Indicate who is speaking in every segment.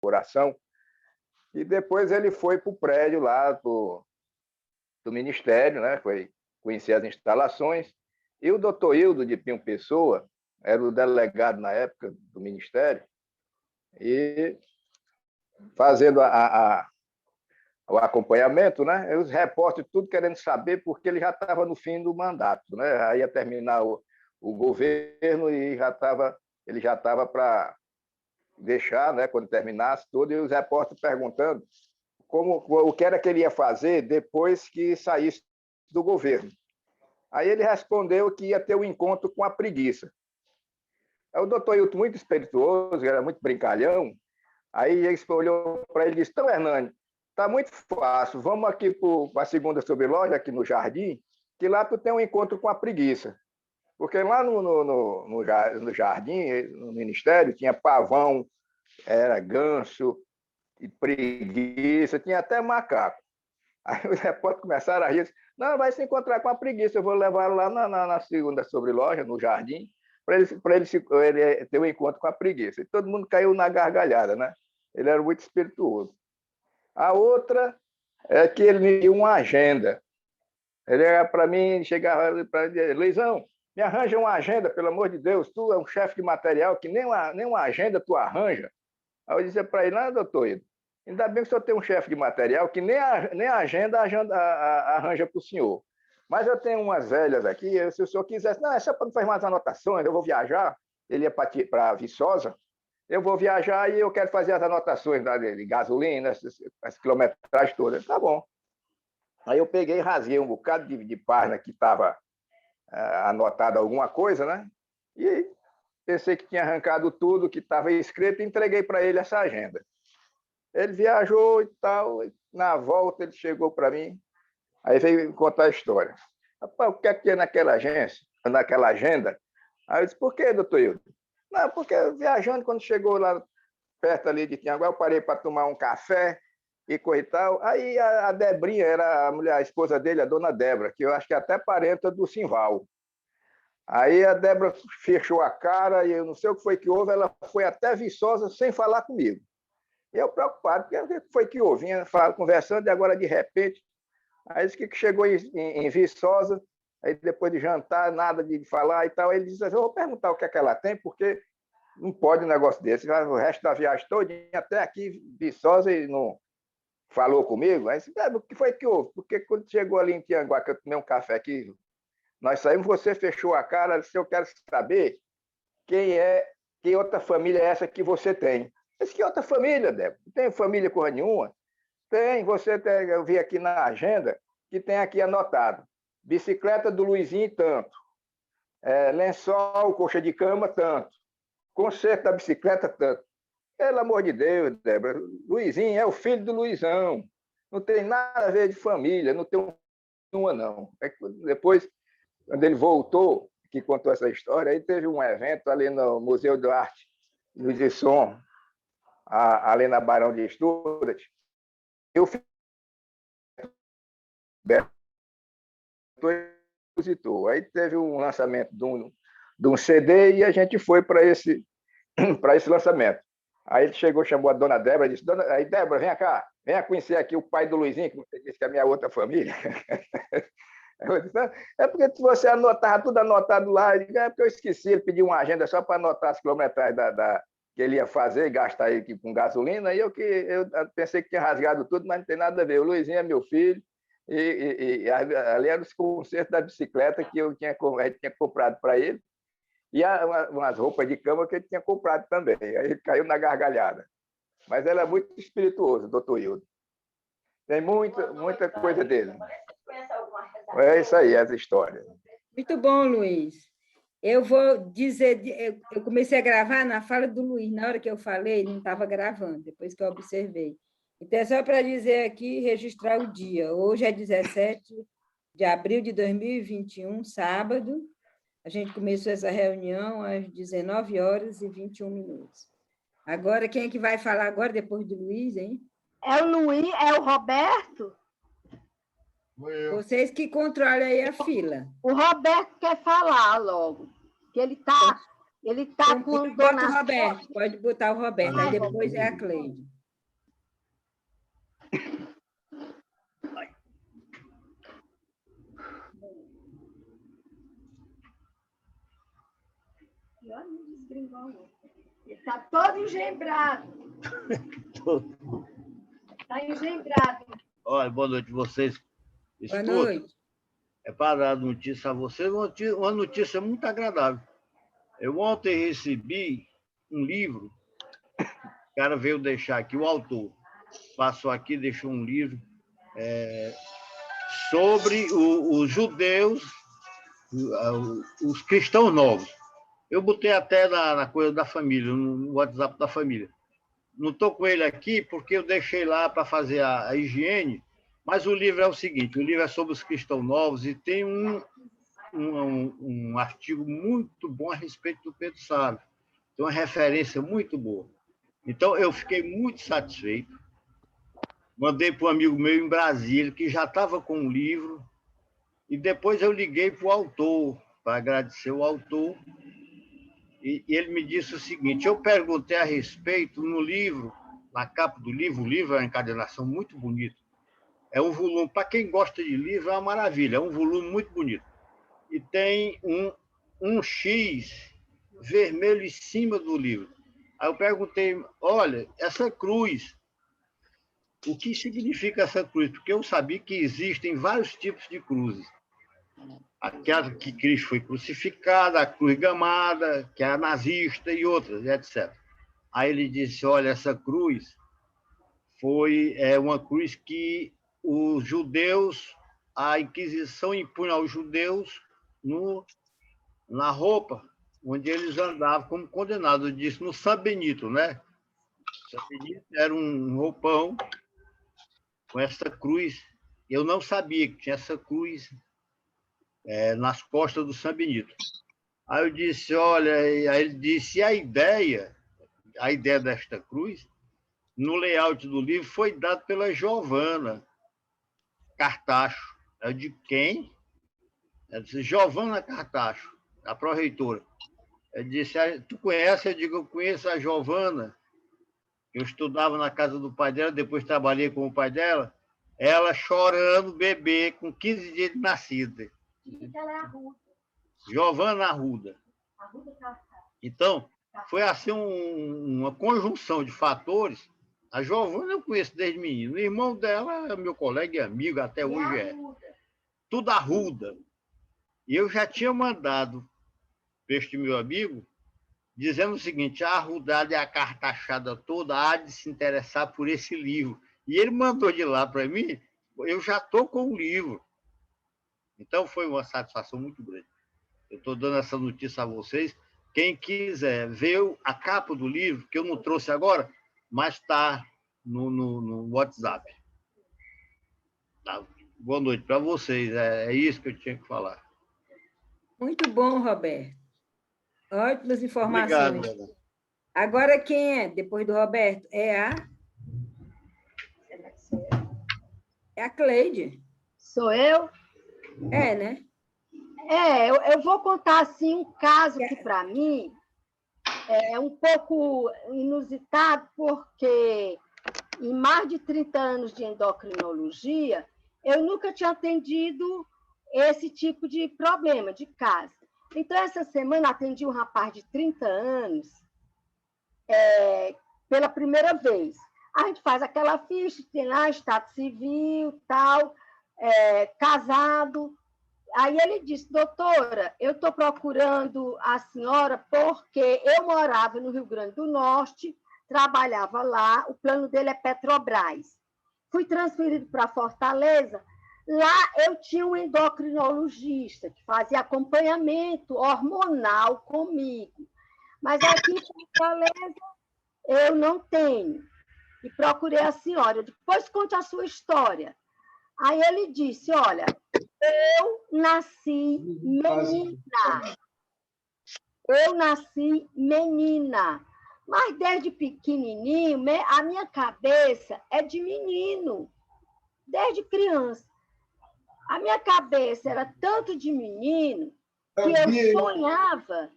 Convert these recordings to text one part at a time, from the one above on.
Speaker 1: inauguração, e depois ele foi para o prédio lá do Ministério, né? Foi conhecer as instalações, e o doutor Hildo de Pinho Pessoa era o delegado na época do Ministério, e fazendo o acompanhamento, né? Os repórteres tudo querendo saber, porque ele já estava no fim do mandato, né? Aí ia terminar o governo e ele já estava para deixar, né? Quando terminasse tudo, e os repórteres perguntando o que era que ele ia fazer depois que saísse do governo. Aí ele respondeu que ia ter um encontro com a preguiça. Aí o doutor Hilton, muito espirituoso, era muito brincalhão, aí ele olhou para ele e disse: então, Hernani, está muito fácil, vamos aqui para a segunda sobreloja, aqui no Jardim, que lá tu tem um encontro com a preguiça. Porque lá no Jardim, no Ministério, tinha pavão, era ganso, e preguiça, tinha até macaco. Aí os repórteres começaram a rir. Não, vai se encontrar com a preguiça, eu vou levar lá na segunda sobreloja, no Jardim, para ele ter um encontro com a preguiça. E todo mundo caiu na gargalhada, né? Ele era muito espirituoso. A outra é que ele me deu uma agenda. Ele era para mim, chegava para dizer: Luizão, me arranja uma agenda, pelo amor de Deus, tu é um chefe de material que nem uma agenda tu arranja. Aí eu dizia para ele: não, doutor Ido, ainda bem que o senhor tem um chefe de material que nem a agenda arranja para o senhor. Mas eu tenho umas velhas aqui, se o senhor quisesse, não, é só para não fazer mais anotações, eu vou viajar, ele ia para Viçosa, eu vou viajar e eu quero fazer as anotações de gasolina, as quilometragens todas. Tá bom. Aí eu peguei e rasguei um bocado de página que estava anotado alguma coisa, né? E pensei que tinha arrancado tudo que estava escrito e entreguei para ele essa agenda. Ele viajou e tal, e na volta ele chegou para mim, aí veio contar a história. Rapaz, o que é que tinha naquela agenda? Aí eu disse: por que, doutor Hilton? Não, porque viajando, quando chegou lá perto ali de Tianguá, eu parei para tomar um café e coisa e tal. Aí a Debrinha era a esposa dele, a dona Débora, que eu acho que é até parenta do Simval. Aí a Débora fechou a cara e eu não sei o que foi que houve, ela foi até Viçosa sem falar comigo. E eu preocupado, porque o que foi que houve? Vinha conversando e agora de repente, aí disse que chegou em Viçosa, aí depois de jantar, nada de falar e tal, ele disse assim: eu vou perguntar o que é que ela tem, porque não pode um negócio desse. O resto da viagem toda, até aqui, Viçosa, e não falou comigo. Aí disse: o que foi que houve? Porque quando chegou ali em Tianguá, que eu tomei um café aqui, nós saímos, você fechou a cara, disse: eu quero saber que outra família é essa que você tem. Eu disse: que outra família, Débora? Não tenho família porra nenhuma. Tem, eu vi aqui na agenda que tem aqui anotado: bicicleta do Luizinho, tanto. Lençol, coxa de cama, tanto. Conserto da bicicleta, tanto. Pelo amor de Deus, Débora, Luizinho é o filho do Luizão. Não tem nada a ver de família, não tem uma, não. Depois, quando ele voltou, que contou essa história, aí teve um evento ali no Museu de Arte, Luz de Som, ali na Barão de Estudas. Eu expositor. Aí teve um lançamento de um CD e a gente foi para esse lançamento. Aí ele chegou, chamou a dona Débora e disse: aí, Débora, vem cá, venha conhecer aqui o pai do Luizinho, que você disse que é a minha outra família. Eu disse: é porque você anotava tudo anotado lá. Eu digo: é porque eu esqueci, ele pediu uma agenda só para anotar as quilometragens que ele ia fazer e gastar aí com gasolina. E eu pensei que tinha rasgado tudo, mas não tem nada a ver. O Luizinho é meu filho, e ali era os concertos da bicicleta que a gente tinha comprado para ele, e umas roupas de cama que ele tinha comprado também. Aí ele caiu na gargalhada. Mas ele é muito espirituoso, doutor Hildo. Tem muita coisa dele. É isso aí, as histórias.
Speaker 2: Muito bom, Luiz. Eu vou dizer, eu comecei a gravar na fala do Luiz, na hora que eu falei, ele não estava gravando, depois que eu observei. Então, é só para dizer aqui, registrar o dia. Hoje é 17 de abril de 2021, sábado. A gente começou essa reunião às 19h21. Agora, quem é que vai falar agora, depois do Luiz, hein?
Speaker 3: É o Luiz, é o Roberto?
Speaker 2: Vocês que controlam aí a fila.
Speaker 3: O Roberto quer falar logo, que ele está Ele está com
Speaker 2: Então,
Speaker 3: dor
Speaker 2: bota o
Speaker 3: nas
Speaker 2: Roberto,
Speaker 3: costas.
Speaker 2: pode botar o Roberto, aí depois é a Cleide.
Speaker 3: Ele está todo engembrado. Está engembrado.
Speaker 4: Olha, boa noite a vocês.
Speaker 2: Boa
Speaker 4: Escuta,
Speaker 2: noite.
Speaker 4: é para dar notícia a vocês, uma notícia muito agradável. Eu ontem recebi um livro, o cara veio deixar aqui, o autor passou aqui, deixou um livro sobre os judeus, os cristãos novos. Eu botei até na coisa da família, no WhatsApp da família. Não estou com ele aqui porque eu deixei lá para fazer a higiene, mas o livro é o seguinte, o livro é sobre os cristãos novos e tem um artigo muito bom a respeito do Pedro Sábio. Tem uma referência muito boa. Então, eu fiquei muito satisfeito. Mandei para um amigo meu em Brasília, que já estava com o livro, e depois eu liguei para o autor, para agradecer o autor, e ele me disse o seguinte, eu perguntei a respeito no livro, na capa do livro, o livro é uma encadernação muito bonita, é um volume, para quem gosta de livro, é uma maravilha, é um volume muito bonito. E tem um X vermelho em cima do livro. Aí eu perguntei, olha, essa cruz, o que significa essa cruz? Porque eu sabia que existem vários tipos de cruzes. Aquela que Cristo foi crucificado, a cruz gamada, que é a nazista e outras, etc. Aí ele disse, olha, essa cruz foi uma cruz que os judeus, a Inquisição impunha aos judeus na roupa onde eles andavam como condenados. Eu disse no São Benito, né? São Benito era um roupão com essa cruz. Eu não sabia que tinha essa cruz nas costas do São Benito. Aí eu disse, olha, aí ele disse, a ideia desta cruz, no layout do livro, foi dada pela Giovana Cartacho. Eu disse, quem? Ela disse, Giovana Cartacho, a pró-reitora. Eu disse, tu conhece? Eu digo, eu conheço a Giovana. Eu estudava na casa do pai dela, depois trabalhei com o pai dela. Ela chorando, bebê, com 15 dias de nascida.
Speaker 3: Ela é Arruda.
Speaker 4: Giovana Arruda.
Speaker 3: Arruda Cartacho.
Speaker 4: Então, foi assim uma conjunção de fatores. A Giovana eu conheço desde menino. O irmão dela é meu colega e amigo, até hoje é. Tudo Arruda. E eu já tinha mandado para este meu amigo, dizendo o seguinte, a Arrudada e a cartachada toda há de se interessar por esse livro. E ele mandou de lá para mim, eu já estou com o livro. Então, foi uma satisfação muito grande. Eu estou dando essa notícia a vocês. Quem quiser ver a capa do livro, que eu não trouxe agora, mas está no WhatsApp. Tá? Boa noite para vocês. É isso que eu tinha que falar.
Speaker 2: Muito bom, Roberto. Ótimas informações.
Speaker 4: Obrigado.
Speaker 2: Agora, quem é, depois do Roberto? É a Cleide.
Speaker 3: Sou eu?
Speaker 2: É, né?
Speaker 3: Eu vou contar assim, um caso que, para mim, é um pouco inusitado, porque em mais de 30 anos de endocrinologia, eu nunca tinha atendido esse tipo de problema de caso. Então, essa semana, atendi um rapaz de 30 anos pela primeira vez. A gente faz aquela ficha, tem lá estado civil, tal, casado. Aí ele disse, doutora, eu estou procurando a senhora porque eu morava no Rio Grande do Norte, trabalhava lá, o plano dele é Petrobras. Fui transferido para Fortaleza. Lá eu tinha um endocrinologista que fazia acompanhamento hormonal comigo. Mas aqui em Fortaleza eu não tenho. E procurei a senhora. Depois conte a sua história. Aí ele disse, olha, eu nasci menina. Eu nasci menina. Mas desde pequenininho, a minha cabeça é de menino. Desde criança. A minha cabeça era tanto de menino que eu sonhava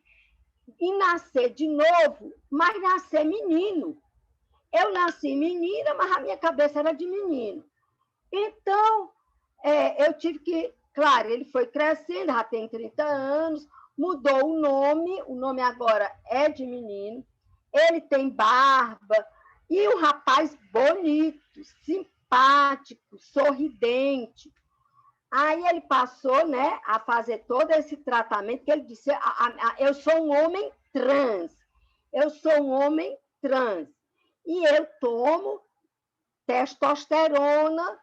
Speaker 3: em nascer de novo, mas nascer menino. Eu nasci menina, mas a minha cabeça era de menino. Então, eu tive que... Claro, ele foi crescendo, já tem 30 anos, mudou o nome agora é de menino, ele tem barba, e um rapaz bonito, simpático, sorridente. Aí ele passou, né, a fazer todo esse tratamento, que ele disse, eu sou um homem trans, eu sou um homem trans, e eu tomo testosterona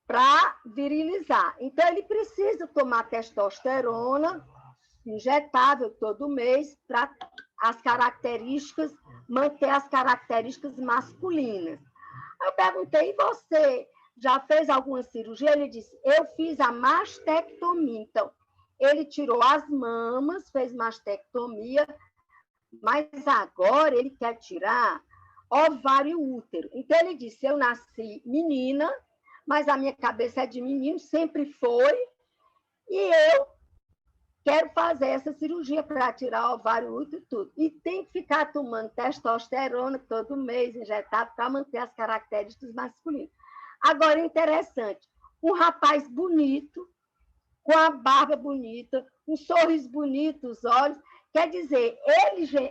Speaker 3: para virilizar. Então, ele precisa tomar testosterona injetável todo mês para manter as características masculinas. Eu perguntei, e você já fez alguma cirurgia? Ele disse, eu fiz a mastectomia. Então, ele tirou as mamas, fez mastectomia, mas agora ele quer tirar ovário e útero. Então, ele disse, eu nasci menina, mas a minha cabeça é de menino, sempre foi, e eu quero fazer essa cirurgia para tirar ovário, útero e tudo. E tem que ficar tomando testosterona todo mês, injetado, para manter as características masculinas. Agora, interessante, um rapaz bonito, com a barba bonita, um sorriso bonito, os olhos, quer dizer,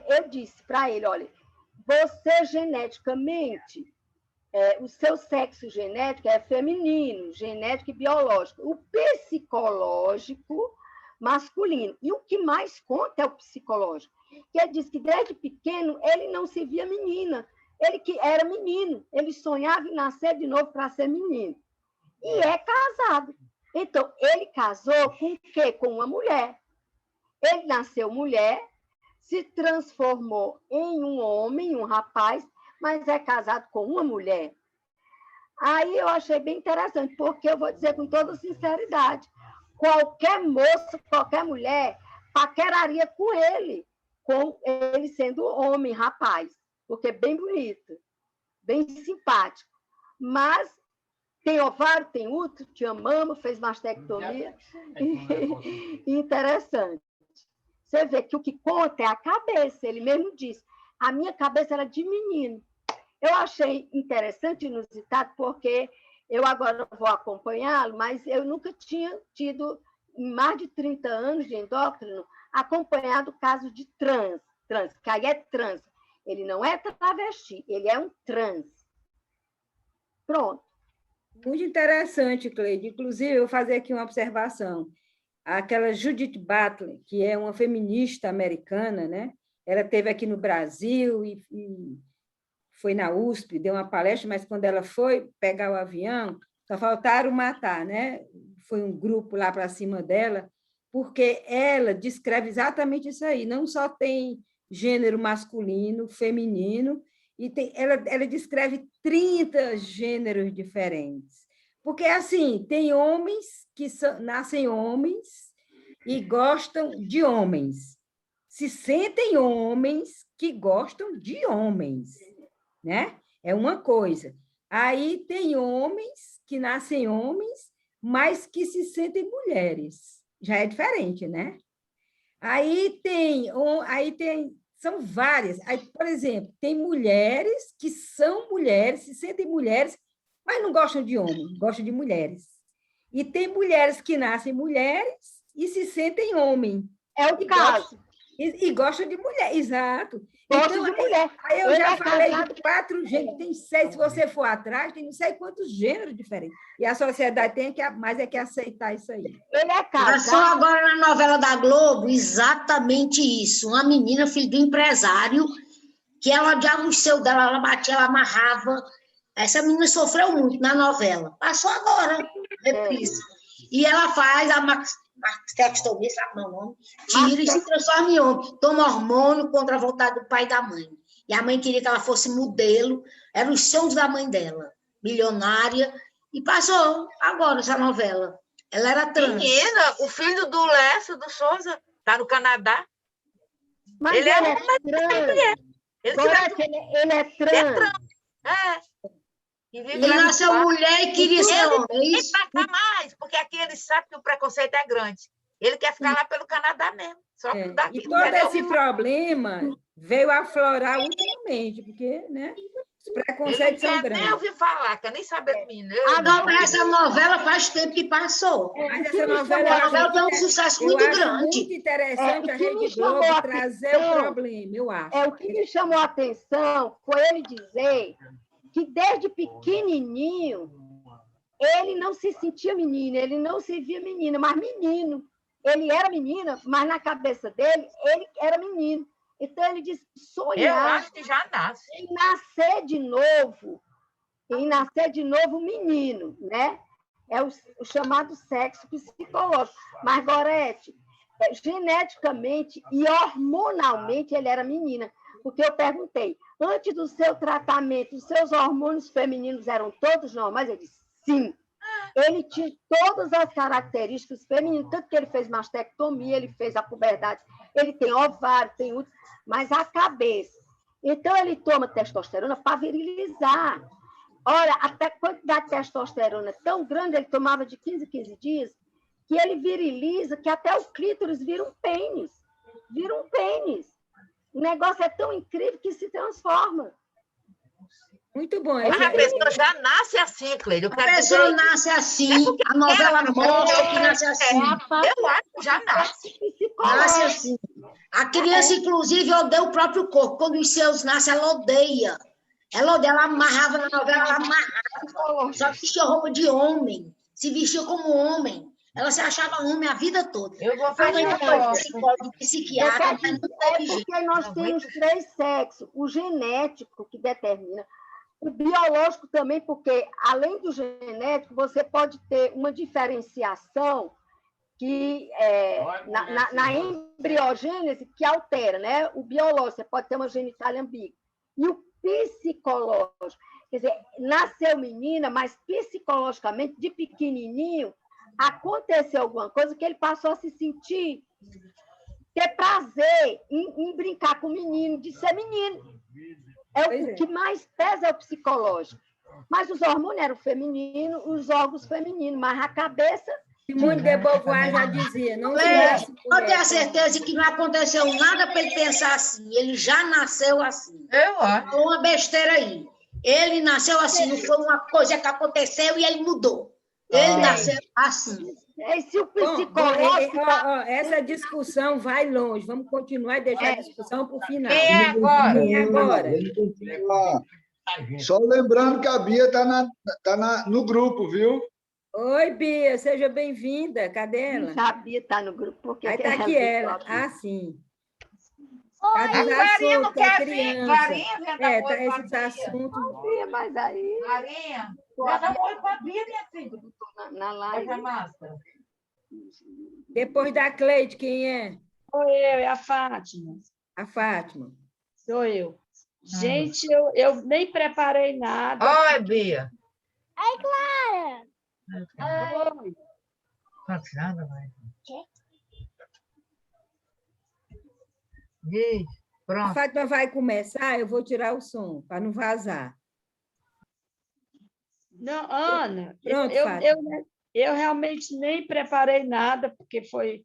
Speaker 3: eu disse para ele, olha, você geneticamente, o seu sexo genético é feminino, genético e biológico. O psicológico, masculino. E o que mais conta é o psicológico. Que ele diz que desde pequeno ele não se via menina. Ele que era menino. Ele sonhava em nascer de novo para ser menino. E é casado. Então, ele casou com o quê? Com uma mulher. Ele nasceu mulher, se transformou em um homem, um rapaz, mas é casado com uma mulher. Aí eu achei bem interessante, porque eu vou dizer com toda sinceridade, qualquer moço, qualquer mulher, paqueraria com ele sendo homem, rapaz, porque é bem bonito, bem simpático. Mas tem ovário, tem útero, tinha mama, fez mastectomia. Interessante. Você vê que o que conta é a cabeça, ele mesmo disse. A minha cabeça era de menino. Eu achei interessante e inusitado, porque eu agora vou acompanhá-lo, mas eu nunca tinha tido, em mais de 30 anos de endócrino, acompanhado caso de trans, que aí é trans. Ele não é travesti, ele é um trans. Pronto.
Speaker 2: Muito interessante, Cleide. Inclusive, eu vou fazer aqui uma observação. Aquela Judith Butler, que é uma feminista americana, né? Ela esteve aqui no Brasil e foi na USP, deu uma palestra, mas quando ela foi pegar o avião, só faltaram matar, né? Foi um grupo lá para cima dela, porque ela descreve exatamente isso aí. Não só tem gênero masculino, feminino, e ela descreve 30 gêneros diferentes. Porque, assim, tem homens que nascem homens e gostam de homens. Se sentem homens que gostam de homens, né? É uma coisa. Aí tem homens que nascem homens, mas que se sentem mulheres. Já é diferente, né? Aí são várias. Aí, por exemplo, tem mulheres que são mulheres, se sentem mulheres, mas não gostam de homem, gostam de mulheres. E tem mulheres que nascem mulheres e se sentem homem.
Speaker 3: É o caso.
Speaker 2: E gostam de mulher, exato.
Speaker 3: Gosto
Speaker 2: então,
Speaker 3: de mulher.
Speaker 2: Aí eu já falei de 4 gêneros, tem 6, se você for atrás, tem não sei quantos gêneros diferentes. E a sociedade tem que aceitar isso aí.
Speaker 3: Ele é casado.
Speaker 5: Passou agora na novela da Globo exatamente isso. Uma menina, filha do empresário, que ela odiava o seu dela, ela batia, ela amarrava. Essa menina sofreu muito na novela. Passou agora, reprise. E ela faz a mastectomia, sabe o meu nome? Tira e se transforma em homem. Toma hormônio contra a vontade do pai e da mãe. E a mãe queria que ela fosse modelo. Era os sonhos da mãe dela. Milionária. E passou agora essa novela. Ela era trans.
Speaker 6: Menina, o filho do Lécio, do Souza, está no Canadá.
Speaker 3: Mas ele é trans. Ele é trans.
Speaker 5: Ele nasceu mulher e queria ser homem.
Speaker 6: Ele vai mais, porque aqui eles sabem que o preconceito é grande. Ele quer ficar lá pelo Canadá mesmo. Só que daqui,
Speaker 2: E todo esse problema veio aflorar ultimamente, porque, né, os preconceitos são
Speaker 6: nem
Speaker 2: grandes.
Speaker 6: ouvi falar, quer nem saber do menino.
Speaker 5: Agora, essa novela faz tempo que passou.
Speaker 2: Mas
Speaker 3: O que
Speaker 2: essa
Speaker 3: me
Speaker 2: novela
Speaker 3: chamou
Speaker 2: eu
Speaker 3: a
Speaker 2: acho
Speaker 5: Ela tem um sucesso muito
Speaker 2: eu acho
Speaker 5: grande.
Speaker 2: muito interessante
Speaker 3: o
Speaker 2: a
Speaker 3: que me
Speaker 2: Rede
Speaker 3: chamou
Speaker 2: Globo
Speaker 3: a
Speaker 2: trazer o
Speaker 3: atenção
Speaker 2: problema, eu acho.
Speaker 3: o que me chamou a atenção foi ele dizer que desde pequenininho ele não se sentia menino, ele não se via menino, mas menino. Ele era menina, mas na cabeça dele, ele era menino. Então, ele disse
Speaker 6: Eu
Speaker 3: sonhar
Speaker 6: acho que já nasce.
Speaker 3: em nascer de novo menino, né? É o chamado sexo psicológico. Mas, Gorete, geneticamente e hormonalmente ele era menina. Porque eu perguntei, antes do seu tratamento, os seus hormônios femininos eram todos normais? Ele disse, sim. Ele tinha todas as características femininas, tanto que ele fez mastectomia, ele fez a puberdade, ele tem ovário, tem útero, mas a cabeça. Então, ele toma testosterona para virilizar. Olha, até a quantidade de testosterona é tão grande, ele tomava de 15 em 15 dias, que ele viriliza, que até o clítoris vira um pênis. Vira um pênis. O negócio é tão incrível que se transforma.
Speaker 2: Muito bom.
Speaker 6: Mas a pessoa já nasce assim, Cleide.
Speaker 5: A pessoa nasce assim, a novela mostra que nasce assim.
Speaker 6: Eu acho que já nasce.
Speaker 5: Nasce assim. A criança, inclusive, odeia o próprio corpo. Quando os seus nascem, ela odeia. Ela amarrava na novela, ela amarrava. Só vestia roupa de homem. Se vestia como homem. Ela se achava homem a vida toda.
Speaker 6: Eu vou
Speaker 5: A mãe
Speaker 6: fazer
Speaker 5: foi psicóloga, psiquiatra, mas não teve jeito.
Speaker 3: Porque nós temos 3 sexos. O genético, que determina. O biológico também, porque, além do genético, você pode ter uma diferenciação que na embriogênese que altera, né? O biológico, você pode ter uma genitália ambígua. E o psicológico, quer dizer, nasceu menina, mas psicologicamente, de pequenininho, aconteceu alguma coisa que ele passou a se sentir, ter prazer em brincar com o menino, de ser menino. O que mais pesa é o psicológico. Mas os hormônios eram femininos, os órgãos femininos, mas a cabeça...
Speaker 2: Simone de Beauvoir já dizia, não se
Speaker 5: Cleide,
Speaker 2: nasce
Speaker 5: pode ter a
Speaker 2: mulher.
Speaker 5: certeza que não aconteceu nada para ele pensar assim. Ele já nasceu assim.
Speaker 6: Eu acho.
Speaker 5: Foi uma besteira aí. Ele nasceu assim, não foi uma coisa que aconteceu e ele mudou. Ele nasceu assim.
Speaker 3: Se o
Speaker 2: Bom,
Speaker 3: psicológico...
Speaker 2: essa discussão vai longe. Vamos continuar e deixar a discussão para o final.
Speaker 6: Quem é agora?
Speaker 2: Quem é agora?
Speaker 7: Só lembrando que a Bia está no grupo, viu?
Speaker 2: Oi, Bia, seja bem-vinda. Cadê ela?
Speaker 3: A Bia está no grupo. Porque
Speaker 2: Aí está aqui ela. Ah, sim. Tá
Speaker 6: A Clarinha não
Speaker 2: desassunto, é
Speaker 6: quer vir.
Speaker 2: criança.
Speaker 6: Clarinha, vem dar oi pra
Speaker 2: Esses
Speaker 6: Bia.
Speaker 2: assuntos.
Speaker 3: Bia, mas aí...
Speaker 6: Clarinha, vai dar oi pra Bia, minha filha.
Speaker 3: Na live...
Speaker 6: Essa máscara.
Speaker 2: Depois da Cleide, quem é?
Speaker 8: Sou eu, é a Fátima.
Speaker 2: A Fátima.
Speaker 8: Sou eu. Gente, eu nem preparei nada.
Speaker 6: Oi, Bia.
Speaker 8: Oi.
Speaker 6: Nada, vai. Ih,
Speaker 2: A
Speaker 6: pronto.
Speaker 2: Fátima vai começar, eu vou tirar o som, para não vazar.
Speaker 8: Não, Ana,
Speaker 2: Pronto,
Speaker 8: eu,
Speaker 2: Fátima.
Speaker 8: eu realmente nem preparei nada, porque foi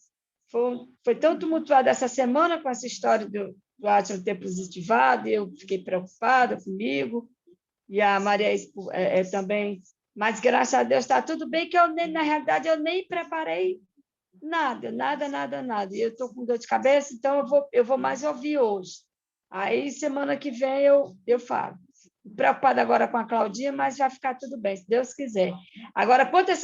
Speaker 8: tão tumultuado essa semana com essa história do Átila ter positivado, e eu fiquei preocupada comigo, e a Maria também, mas graças a Deus está tudo bem, que na realidade eu nem preparei nada. E eu estou com dor de cabeça, então eu vou mais ouvir hoje. Aí, semana que vem, eu falo. Preocupada agora com a Claudinha, mas vai ficar tudo bem, se Deus quiser. Agora, quanto a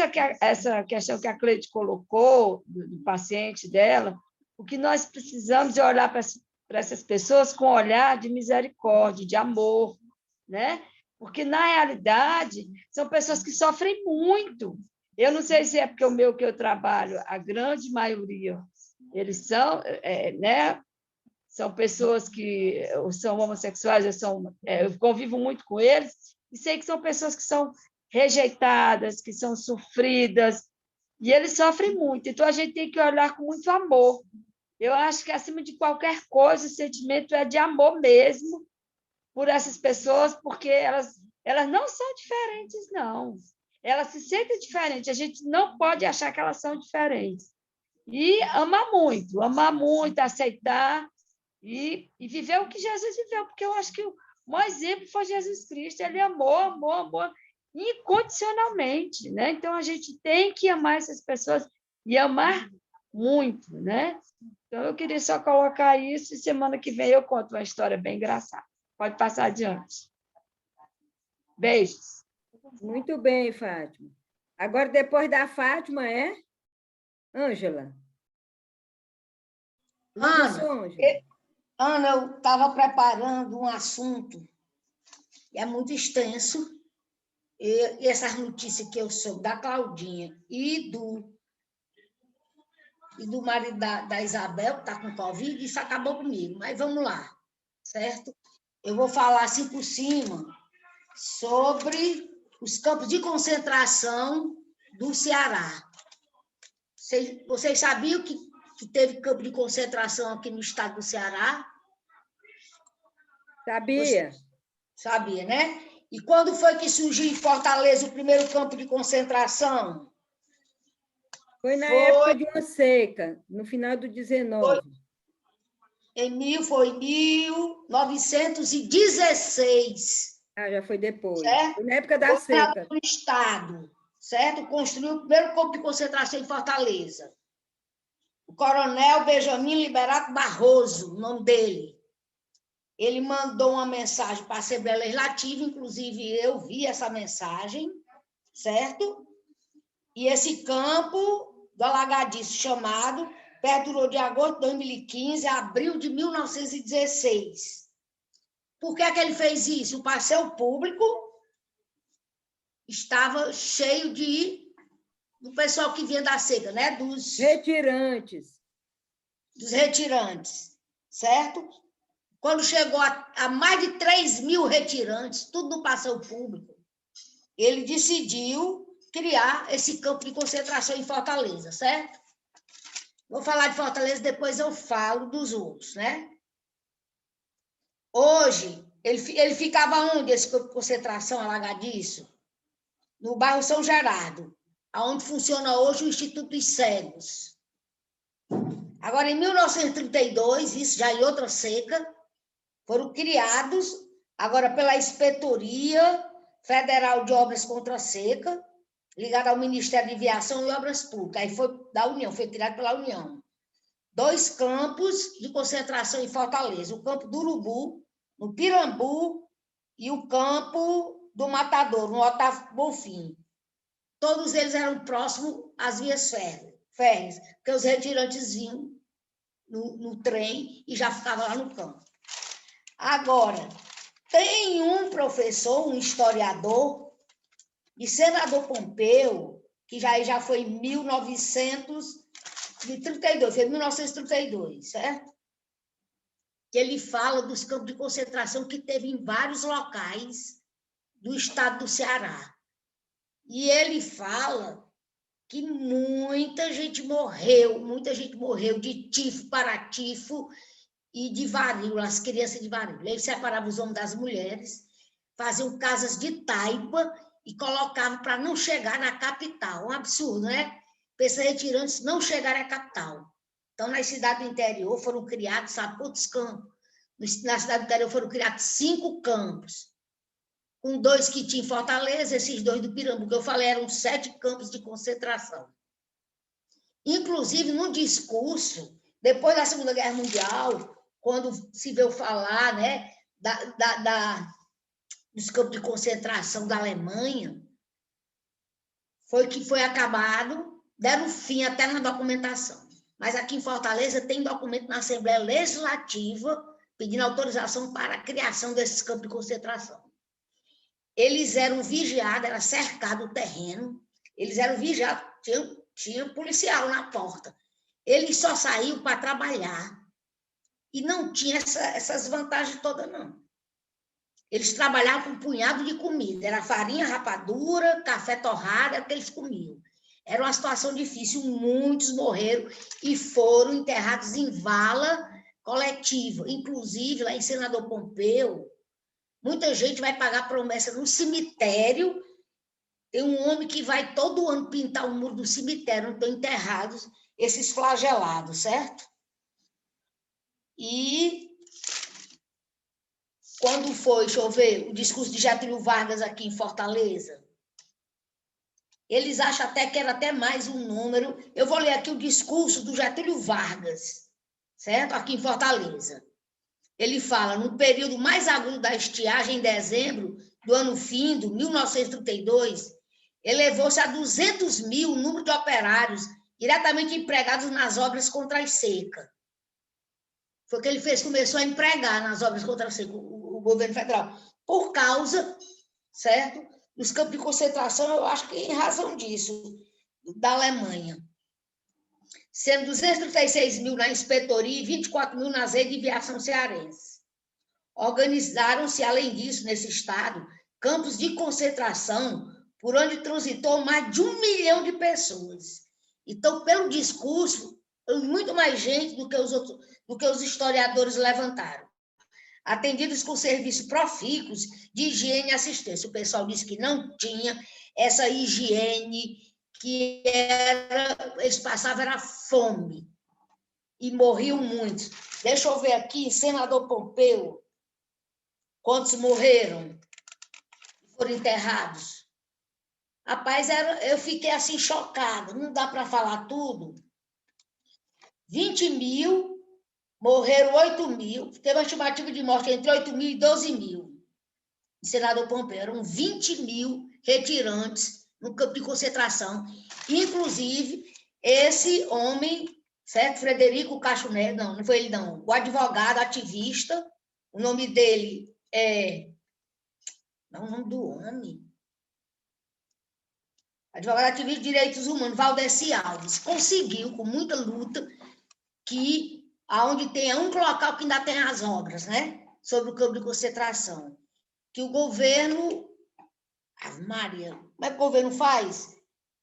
Speaker 8: essa questão que a Cleide colocou, do paciente dela, o que nós precisamos é olhar para essas pessoas com um olhar de misericórdia, de amor, né? Porque, na realidade, são pessoas que sofrem muito. Eu não sei se é porque o meu que eu trabalho, a grande maioria, eles são, né? São pessoas que são homossexuais, eu convivo muito com eles, e sei que são pessoas que são rejeitadas, que são sofridas, e eles sofrem muito. Então, a gente tem que olhar com muito amor. Eu acho que, acima de qualquer coisa, o sentimento é de amor mesmo por essas pessoas, porque elas não são diferentes, não. Elas se sentem diferentes. A gente não pode achar que elas são diferentes. e amar muito, aceitar e viver o que Jesus viveu, porque eu acho que o maior exemplo foi Jesus Cristo. Ele amou incondicionalmente, né? Então, a gente tem que amar essas pessoas e amar muito, né? Então, eu queria só colocar isso e semana que vem eu conto uma história bem engraçada. Pode passar adiante. Beijos.
Speaker 2: Muito bem, Fátima. Agora, depois da Fátima, é? Ângela.
Speaker 5: Ana, eu estava preparando um assunto, e é muito extenso, e essas notícias que eu soube da Claudinha e do marido da Isabel, que está com Covid, isso acabou comigo, mas vamos lá, certo? Eu vou falar assim por cima sobre os campos de concentração do Ceará. Vocês sabiam que teve campo de concentração aqui no estado do Ceará?
Speaker 2: Sabia.
Speaker 5: Sabia, né? E quando foi que surgiu em Fortaleza o primeiro campo de concentração?
Speaker 2: Foi na época de uma seca, no final do 19.
Speaker 5: Foi em 1916.
Speaker 2: Já foi depois.
Speaker 5: Certo?
Speaker 2: Foi na época da seca.
Speaker 5: O Estado, certo? Construiu o primeiro campo de concentração em Fortaleza. O coronel Benjamin Liberato Barroso, o nome dele. Ele mandou uma mensagem para a Assembleia Legislativa, inclusive eu vi essa mensagem, certo? E esse campo do Alagadiço chamado perdurou de agosto de 2015 a abril de 1916. Por que ele fez isso? O passeio público estava cheio do pessoal que vinha da seca, né? Dos
Speaker 2: retirantes.
Speaker 5: Dos retirantes, certo? Quando chegou a mais de 3.000 retirantes, tudo no passeio público, ele decidiu criar esse campo de concentração em Fortaleza, certo? Vou falar de Fortaleza, depois eu falo dos outros, né? Hoje, ele ficava onde, esse campo de concentração alagadiço? No bairro São Gerardo, onde funciona hoje o Instituto dos Cegos. Agora, em 1932, isso já em outra seca, foram criados, agora pela Inspetoria Federal de Obras contra a Seca, ligada ao Ministério de Aviação e Obras Públicas, aí foi da União, foi criado pela União. 2 campos de concentração em Fortaleza, o campo do Urubu, no Pirambu, e o campo do Matador, no Otávio Bonfim. Todos eles eram próximos às vias férreas, porque os retirantes vinham no trem e já ficavam lá no campo. Agora, tem um professor, um historiador, de Senador Pompeu, que já foi em 1932, certo? Que ele fala dos campos de concentração que teve em vários locais do estado do Ceará. E ele fala que muita gente morreu de tifo, paratifo e de varíola, as crianças de varíola. Ele separava os homens das mulheres, faziam casas de taipa e colocavam para não chegar na capital. Um absurdo, né? Pessoas retirantes não chegarem à capital. Então, nas cidades do interior foram criados, sabe quantos campos? Na cidade do interior foram criados 5 campos. Com 2 que tinha em Fortaleza, esses 2 do Pirambu, que eu falei, eram 7 campos de concentração. Inclusive, no discurso, depois da Segunda Guerra Mundial, quando se veio falar, né, dos campos de concentração da Alemanha, foi acabado, deram fim até na documentação. Mas aqui em Fortaleza tem documento na Assembleia Legislativa pedindo autorização para a criação desses campos de concentração. Eles eram vigiados, era cercado o terreno, eles eram vigiados, tinha policial na porta. Eles só saíam para trabalhar. E não tinha essas vantagens todas, não. Eles trabalhavam com um punhado de comida. Era farinha, rapadura, café torrado, era o que eles comiam. Era uma situação difícil. Muitos morreram e foram enterrados em vala coletiva. Inclusive, lá em Senador Pompeu, muita gente vai pagar promessa no cemitério. Tem um homem que vai todo ano pintar o muro do cemitério, onde estão enterrados, esses flagelados, certo? E quando foi, deixa eu ver, o discurso de Getúlio Vargas aqui em Fortaleza, eles acham até que era até mais um número. Eu vou ler aqui o discurso do Getúlio Vargas, certo? Aqui em Fortaleza. Ele fala, no período mais agudo da estiagem, em dezembro do ano findo, 1932, elevou-se a 200 mil o número de operários diretamente empregados nas obras contra a seca. Foi o que ele fez, começou a empregar nas obras contra a seca, o governo federal, por causa, certo, dos campos de concentração, eu acho que em razão disso, da Alemanha. Sendo 236 mil na inspetoria e 24 mil nas redes de viação cearense. Organizaram-se, além disso, nesse estado, campos de concentração por onde transitou mais de 1 milhão de pessoas. Então, pelo discurso, muito mais gente do que os historiadores levantaram. Atendidos com serviços profícuos de higiene e assistência. O pessoal disse que não tinha essa higiene, que eles passavam era fome e morriam muitos. Deixa eu ver aqui, senador Pompeu, quantos morreram e foram enterrados. Rapaz, eu fiquei assim chocada, não dá para falar tudo. 20 mil, morreram 8 mil, teve uma estimativa de morte entre 8 mil e 12 mil. O senador Pompeu, eram 20 mil retirantes no campo de concentração. Inclusive, esse homem, certo? Frederico Cacho Neto, não foi ele não, o advogado ativista, o nome dele não, o nome do homem. Advogado ativista de direitos humanos, Valdeci Alves, conseguiu, com muita luta, que aonde tem é um local que ainda tem as obras, né? Sobre o campo de concentração. Que o governo... Maria, como é que o governo faz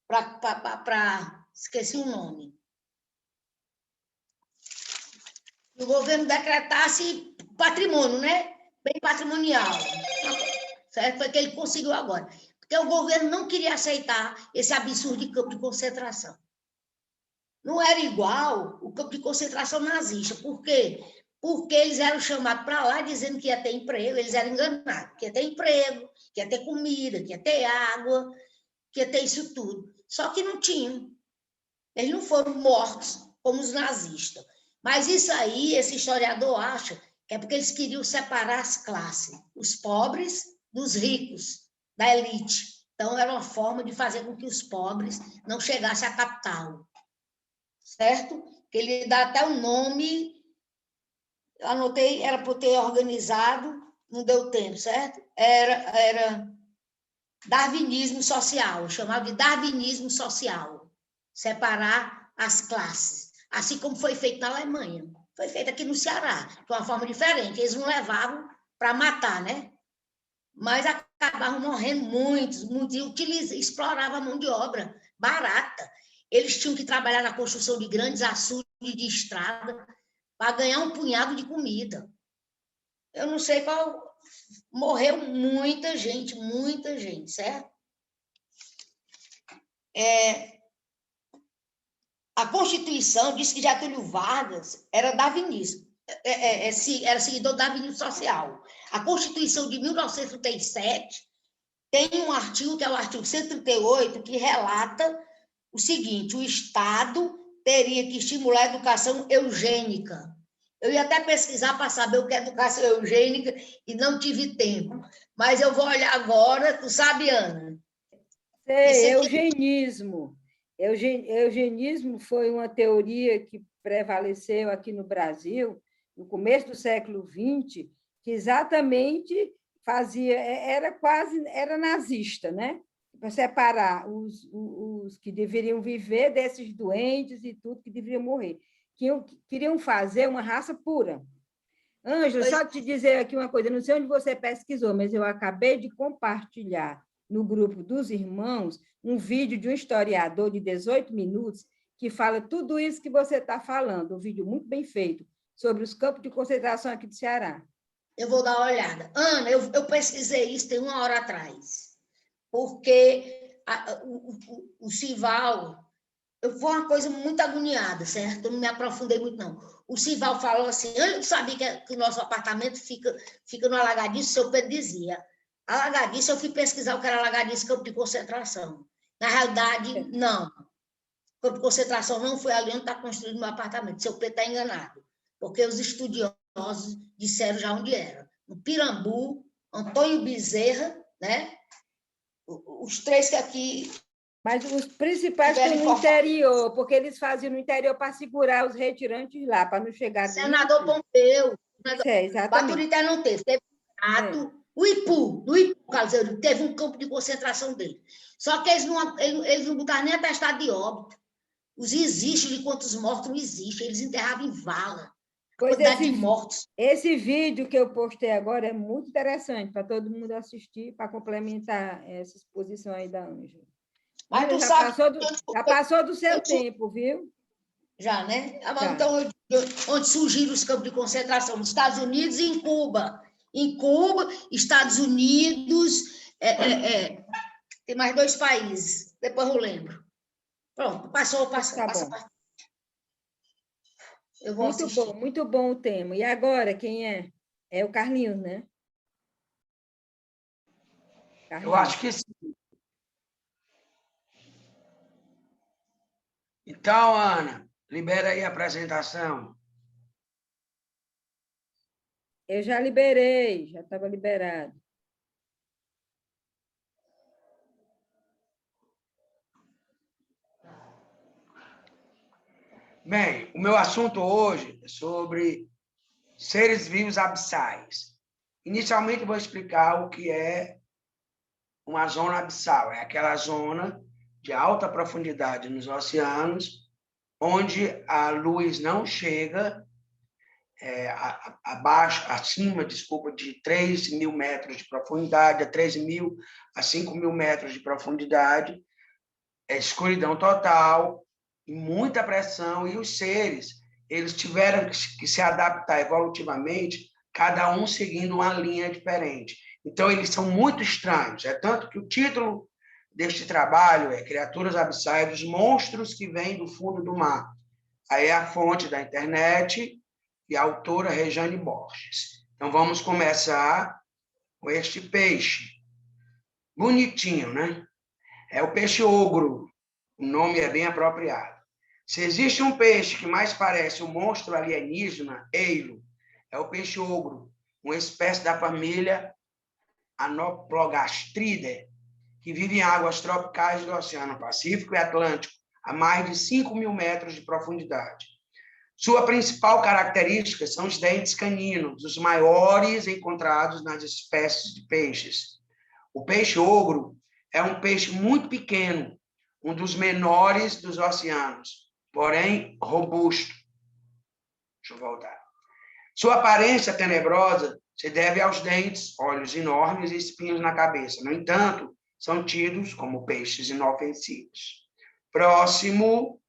Speaker 5: para esqueci o nome? O governo decretasse patrimônio, né? Bem patrimonial. Certo? Foi que ele conseguiu agora. Porque o governo não queria aceitar esse absurdo de campo de concentração. Não era igual o campo de concentração nazista. Por quê? Porque eles eram chamados para lá dizendo que ia ter emprego, eles eram enganados, que ia ter emprego, que ia ter comida, que ia ter água, que ia ter isso tudo. Só que não tinham. Eles não foram mortos como os nazistas. Mas isso aí, esse historiador acha que é porque eles queriam separar as classes, os pobres dos ricos, da elite. Então, era uma forma de fazer com que os pobres não chegassem à capital. Certo? Que ele dá até o nome... Eu anotei, era para ter organizado, não deu tempo, certo? Era darwinismo social, chamado de darwinismo social, separar as classes, assim como foi feito na Alemanha. Foi feito aqui no Ceará, de uma forma diferente. Eles não levavam para matar, né? Mas acabavam morrendo muitos, e exploravam a mão de obra barata. Eles tinham que trabalhar na construção de grandes açudes de estrada, para ganhar um punhado de comida. Eu não sei qual... Morreu muita gente, certo? A Constituição diz que Getúlio Vargas era darwinista, era seguidor do darwinismo social. A Constituição de 1937 tem um artigo, que é o artigo 138, que relata o seguinte: o Estado teria que estimular a educação eugênica. Eu ia até pesquisar para saber o que é educação eugênica e não tive tempo. Mas eu vou olhar agora, tu sabe, Ana?
Speaker 2: Sei, eugenismo. Eugenismo foi uma teoria que prevaleceu aqui no Brasil, no começo do século XX, que exatamente era nazista, né? Para separar os que deveriam viver desses doentes e tudo que deveriam morrer. Queriam fazer uma raça pura. Ângela, só te dizer aqui uma coisa, não sei onde você pesquisou, mas eu acabei de compartilhar no grupo dos irmãos um vídeo de um historiador de 18 minutos que fala tudo isso que você está falando, um vídeo muito bem feito, sobre os campos de concentração aqui do Ceará.
Speaker 5: Eu vou dar uma olhada. Ana, eu pesquisei isso tem 1 hora atrás, porque o Sival foi uma coisa muito agoniada, certo? Eu não me aprofundei muito, não. O Sival falou assim, eu não sabia que o nosso apartamento fica no alagadiço, o seu Pedro dizia. Alagadiço, eu fui pesquisar o que era alagadiço, campo de concentração. Na realidade, não. Campo de concentração não foi ali onde está construído o meu apartamento. O seu Pedro está enganado, porque os estudiosos disseram já onde era. No Pirambu, Antônio Bezerra, né? Os três que aqui...
Speaker 2: Mas os principais estão no interior, porque eles faziam no interior para segurar os retirantes lá, para não chegar...
Speaker 5: Senador Pompeu.
Speaker 2: Exatamente.
Speaker 5: Baturité não teve. Teve o Ipu, Calzeiro, teve um campo de concentração dele. Só que eles não botaram nem atestado de óbito. Os existos de quantos mortos não existem. Eles enterravam em vala.
Speaker 2: Pois
Speaker 5: quantidade de mortos.
Speaker 2: Esse vídeo que eu postei agora é muito interessante para todo mundo assistir, para complementar essa exposição aí da Ângela.
Speaker 5: Mas tu
Speaker 2: sabe, já passou do seu tempo, viu?
Speaker 5: Já, né? Então, onde surgiram os campos de concentração? Nos Estados Unidos e em Cuba. Em Cuba, Estados Unidos, tem mais 2 países, depois eu lembro. Pronto, passou. Eu vou
Speaker 2: muito bom o tema. E agora, quem é? É o Carlinhos, né?
Speaker 9: Carlinhos. Eu acho que sim. Então, Ana, libera aí a apresentação.
Speaker 2: Eu já liberei, já estava liberado.
Speaker 9: Bem, o meu assunto hoje é sobre seres vivos abissais. Inicialmente, vou explicar o que é uma zona abissal. É aquela zona de alta profundidade nos oceanos, onde a luz não chega acima de 3.000 metros de profundidade, a 3.000 a 5.000 metros de profundidade, é escuridão total, e muita pressão, e os seres, eles tiveram que se adaptar evolutivamente, cada um seguindo uma linha diferente. Então, eles são muito estranhos. É tanto que o título deste trabalho é Criaturas Abissais dos Monstros que Vêm do Fundo do Mar. Aí é a fonte da internet e a autora Rejane Borges. Então, vamos começar com este peixe. Bonitinho, né? É o peixe ogro. O nome é bem apropriado. Se existe um peixe que mais parece um monstro alienígena, eilo, é o peixe ogro, uma espécie da família Anoplogastridae, que vive em águas tropicais do Oceano Pacífico e Atlântico, a mais de 5.000 metros de profundidade. Sua principal característica são os dentes caninos, os maiores encontrados nas espécies de peixes. O peixe ogro é um peixe muito pequeno, um dos menores dos oceanos, porém robusto. Deixa eu voltar. Sua aparência tenebrosa se deve aos dentes, olhos enormes e espinhos na cabeça. No entanto, são tidos como peixes inofensivos. Próximo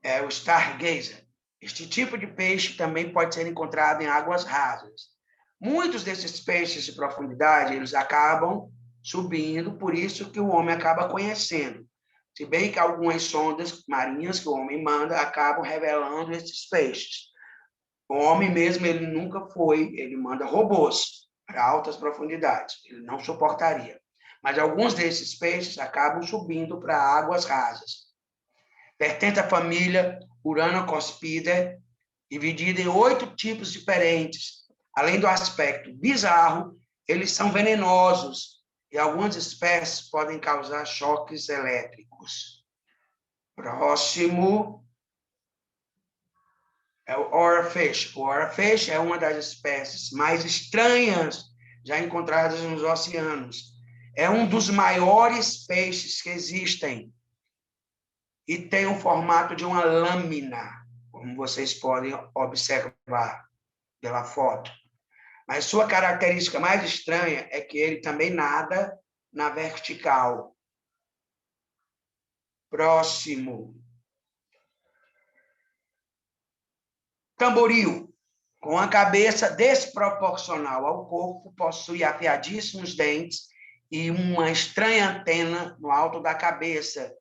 Speaker 9: é o stargazer. Este tipo de peixe também pode ser encontrado em águas rasas. Muitos desses peixes de profundidade, eles acabam subindo, por isso que o homem acaba conhecendo. Se bem que algumas sondas marinhas que o homem manda acabam revelando esses peixes. O homem mesmo, ele nunca foi, ele manda robôs para altas profundidades, ele não suportaria. Mas alguns desses peixes acabam subindo para águas rasas. Pertence à família Uranocospidae, dividida em 8 tipos diferentes. Além do aspecto bizarro, eles são venenosos e algumas espécies podem causar choques elétricos. Próximo é o oarfish. O oarfish é uma das espécies mais estranhas já encontradas nos oceanos. É um dos maiores peixes que existem e tem o formato de uma lâmina, como vocês podem observar pela foto. Mas sua característica mais estranha é que ele também nada na vertical. Próximo. Tamboril, com a cabeça desproporcional ao corpo, possui afiadíssimos dentes e uma estranha antena no alto da cabeça,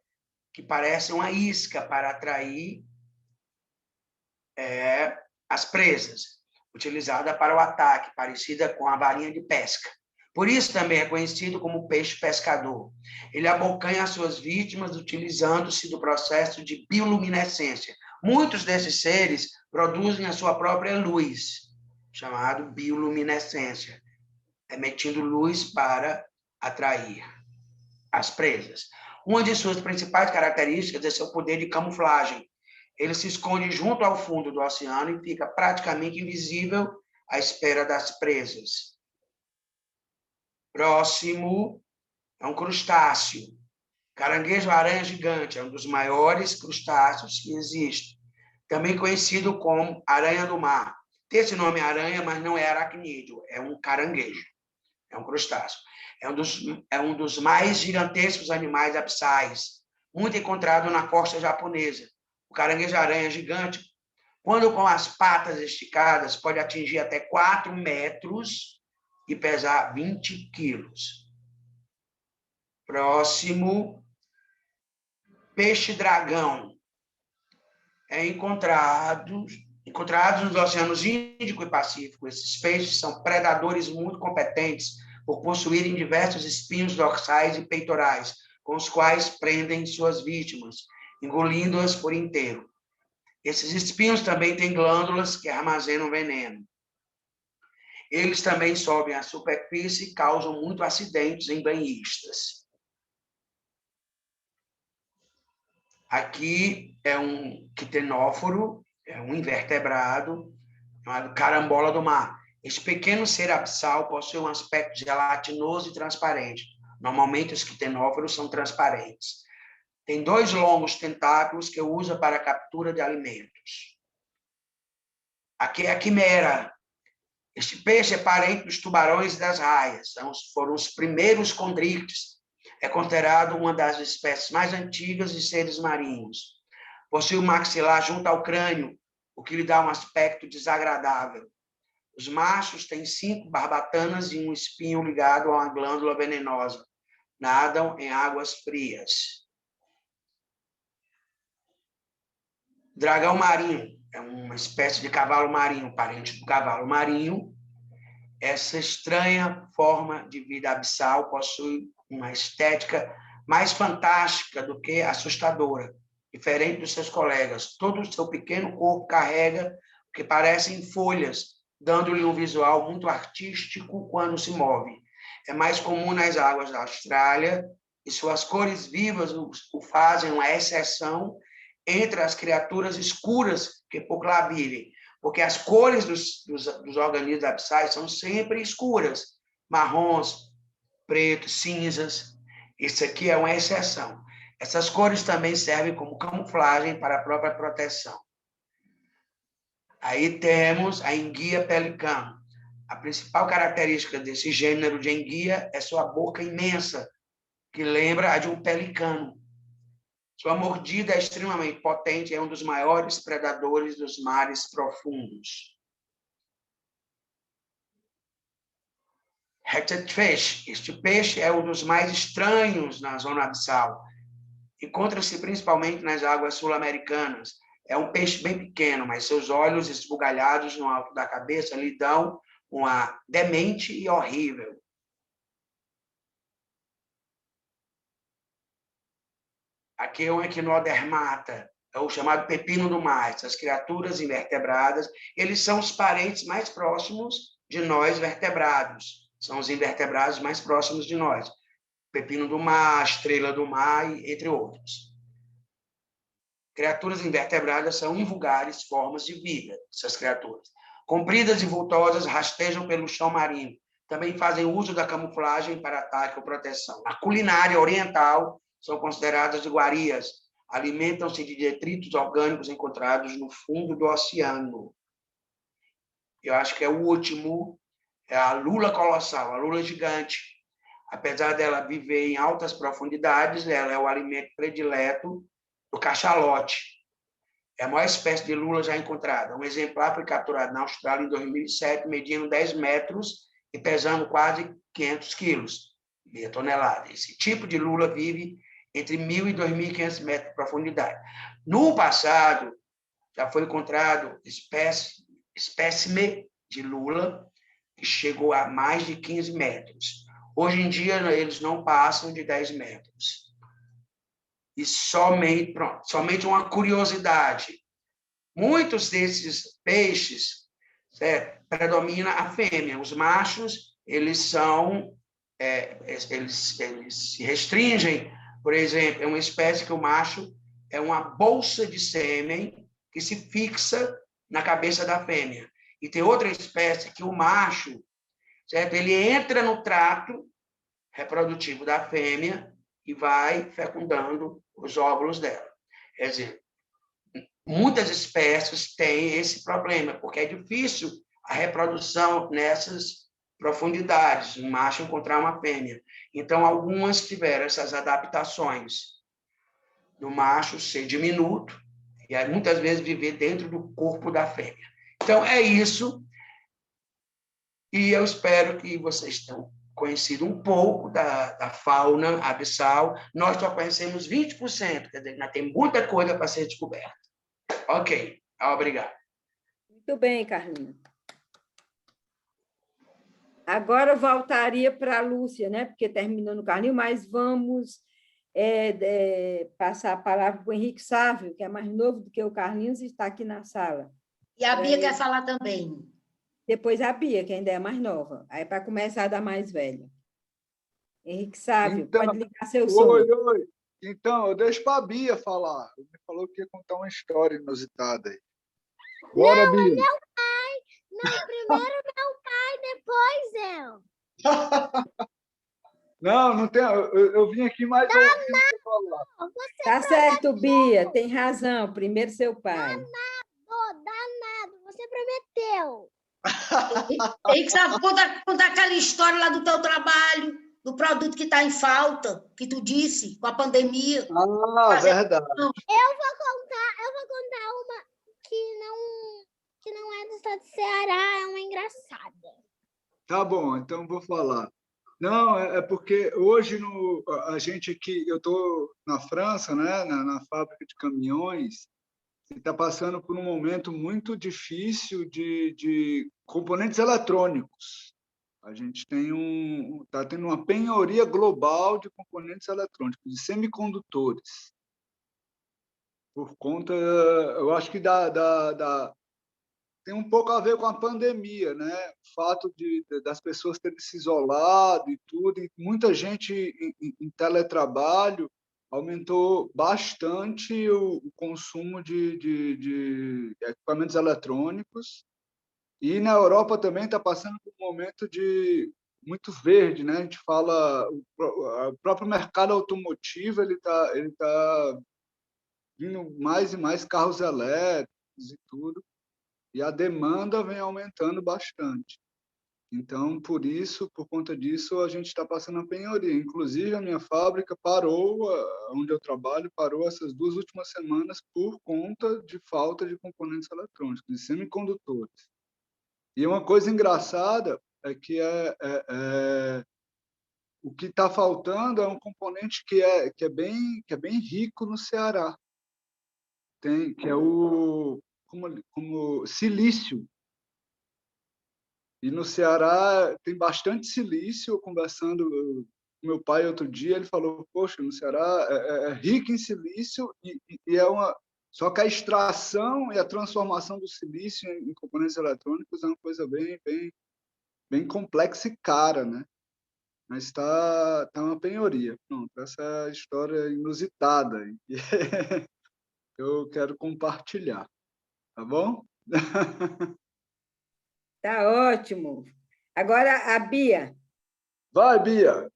Speaker 9: que parece uma isca para atrair as presas, utilizada para o ataque, parecida com a varinha de pesca. Por isso também é conhecido como peixe pescador. Ele abocanha as suas vítimas utilizando-se do processo de bioluminescência. Muitos desses seres produzem a sua própria luz, chamado bioluminescência, emitindo luz para atrair as presas. Uma de suas principais características é seu poder de camuflagem. Ele se esconde junto ao fundo do oceano e fica praticamente invisível à espera das presas. Próximo é um crustáceo. Caranguejo-aranha gigante é um dos maiores crustáceos que existem, também conhecido como aranha do mar. Tem esse nome aranha, mas não é aracnídeo, é um caranguejo, é um crustáceo. É um dos mais gigantescos animais abissais, muito encontrado na costa japonesa. O caranguejo-aranha gigante, quando com as patas esticadas, pode atingir até 4 metros e pesar 20 quilos. Próximo, peixe-dragão. É encontrados nos oceanos Índico e Pacífico. Esses peixes são predadores muito competentes por possuírem diversos espinhos dorsais e peitorais, com os quais prendem suas vítimas, engolindo-as por inteiro. Esses espinhos também têm glândulas que armazenam veneno. Eles também sobem à superfície e causam muitos acidentes em banhistas. Aqui é um quitenóforo, é um invertebrado, chamado carambola do mar. Esse pequeno ser abissal possui um aspecto gelatinoso e transparente. Normalmente, os quitenóforos são transparentes. Tem 2 longos tentáculos que usa para a captura de alimentos. Aqui é a quimera. Este peixe é parente dos tubarões e das raias. Foram os primeiros condrictes. É considerado uma das espécies mais antigas de seres marinhos. Possui o maxilar junto ao crânio, o que lhe dá um aspecto desagradável. Os machos têm 5 barbatanas e um espinho ligado a uma glândula venenosa. Nadam em águas frias. Dragão marinho é uma espécie de cavalo marinho, parente do cavalo marinho. Essa estranha forma de vida abissal possui uma estética mais fantástica do que assustadora, diferente dos seus colegas. Todo o seu pequeno corpo carrega o que parecem folhas, dando-lhe um visual muito artístico quando se move. É mais comum nas águas da Austrália e suas cores vivas o fazem uma exceção entre as criaturas escuras que por lá vivem, porque as cores dos organismos abissais são sempre escuras, marrons, pretos, cinzas. Isso aqui é uma exceção. Essas cores também servem como camuflagem para a própria proteção. Aí temos a enguia pelicano. A principal característica desse gênero de enguia é sua boca imensa, que lembra a de um pelicano. Sua mordida é extremamente potente e é um dos maiores predadores dos mares profundos. Hatchet fish. Este peixe é um dos mais estranhos na zona abissal. Encontra-se principalmente nas águas sul-americanas. É um peixe bem pequeno, mas seus olhos esbugalhados no alto da cabeça lhe dão uma demente e horrível. Aqui é um equinodermata, é o chamado pepino do mar. Essas criaturas invertebradas, eles são os parentes mais próximos de nós vertebrados. São os invertebrados mais próximos de nós. Pepino do mar, estrela do mar, entre outros. Criaturas invertebradas são invulgares formas de vida, essas criaturas. Compridas e vultosas, rastejam pelo chão marinho. Também fazem uso da camuflagem para ataque ou proteção. Na culinária oriental, são consideradas iguarias. Alimentam-se de detritos orgânicos encontrados no fundo do oceano. Eu acho que é o último, é a lula colossal, a lula gigante. Apesar dela viver em altas profundidades, ela é o alimento predileto do cachalote. É a maior espécie de lula já encontrada. Um exemplar foi capturado na Austrália em 2007, medindo 10 metros e pesando quase 500 quilos, meia tonelada. Esse tipo de lula vive entre 1.000 e 2.500 metros de profundidade. No passado, já foi encontrado espécime de lula que chegou a mais de 15 metros. Hoje em dia, eles não passam de 10 metros. E somente uma curiosidade. Muitos desses peixes predomina a fêmea. Os machos, eles se restringem. Por exemplo, é uma espécie que o macho é uma bolsa de sêmen que se fixa na cabeça da fêmea. E tem outra espécie que o macho, certo? Ele entra no trato reprodutivo da fêmea e vai fecundando os óvulos dela. Quer dizer, muitas espécies têm esse problema, porque é difícil a reprodução nessas profundidades, um macho encontrar uma fêmea. Então, algumas tiveram essas adaptações do macho ser diminuto e aí, muitas vezes viver dentro do corpo da fêmea. Então, é isso. E eu espero que vocês tenham conhecido um pouco da fauna abissal. Nós só conhecemos 20%, quer dizer, ainda tem muita coisa para ser descoberta. Ok, obrigado.
Speaker 2: Muito bem, Carlinhos. Agora eu voltaria para a Lúcia, né? Porque terminou no Carlinhos, mas vamos passar a palavra para o Henrique Sávio, que é mais novo do que o Carlinhos e está aqui na sala.
Speaker 5: E a Bia quer falar também.
Speaker 2: Depois a Bia, que ainda é mais nova. Aí, para começar, da mais velha. Henrique Sávio,
Speaker 7: Então,
Speaker 2: pode ligar seu som.
Speaker 7: Oi. Então, eu deixo para a Bia falar. Ele falou que ia contar uma história inusitada aí. Bora,
Speaker 10: não,
Speaker 7: Bia.
Speaker 10: é meu pai. Não, primeiro meu pai, depois eu.
Speaker 7: Não tem. Eu vim aqui mais ouvindo você falar.
Speaker 2: Tá certo, Bia, tem razão. Primeiro seu pai.
Speaker 10: Danado, você prometeu.
Speaker 5: Tem que saber contar aquela história lá do teu trabalho, do produto que está em falta, que tu disse, com a pandemia.
Speaker 7: Verdade.
Speaker 10: Eu vou contar uma que não é do estado do Ceará, é uma engraçada.
Speaker 7: Tá bom, então vou falar. Não, é porque hoje a gente aqui, eu estou na França, né, na fábrica de caminhões, e está passando por um momento muito difícil de componentes eletrônicos. A gente está tendo uma penhoria global de componentes eletrônicos, de semicondutores. Por conta, eu acho que tem um pouco a ver com a pandemia, né? O fato das pessoas terem se isolado e tudo, e muita gente em teletrabalho aumentou bastante o consumo de equipamentos eletrônicos. E na Europa também está passando por um momento muito verde, né? A gente fala, o próprio mercado automotivo ele tá vindo mais e mais carros elétricos e tudo. E a demanda vem aumentando bastante. Então, por conta disso, a gente está passando a penhoria. Inclusive, a minha fábrica parou, onde eu trabalho, parou essas 2 últimas semanas por conta de falta de componentes eletrônicos, de semicondutores. E uma coisa engraçada é que o que está faltando é um componente que é bem rico no Ceará, que é o como silício. E no Ceará tem bastante silício. Eu conversando com meu pai outro dia, ele falou: poxa, no Ceará é rico em silício e só que a extração e a transformação do silício em componentes eletrônicos é uma coisa bem complexa e cara, né? Mas está uma penhoria. Pronto, essa é a história inusitada que eu quero compartilhar. Tá bom?
Speaker 2: Tá ótimo. Agora a Bia.
Speaker 7: Vai, Bia.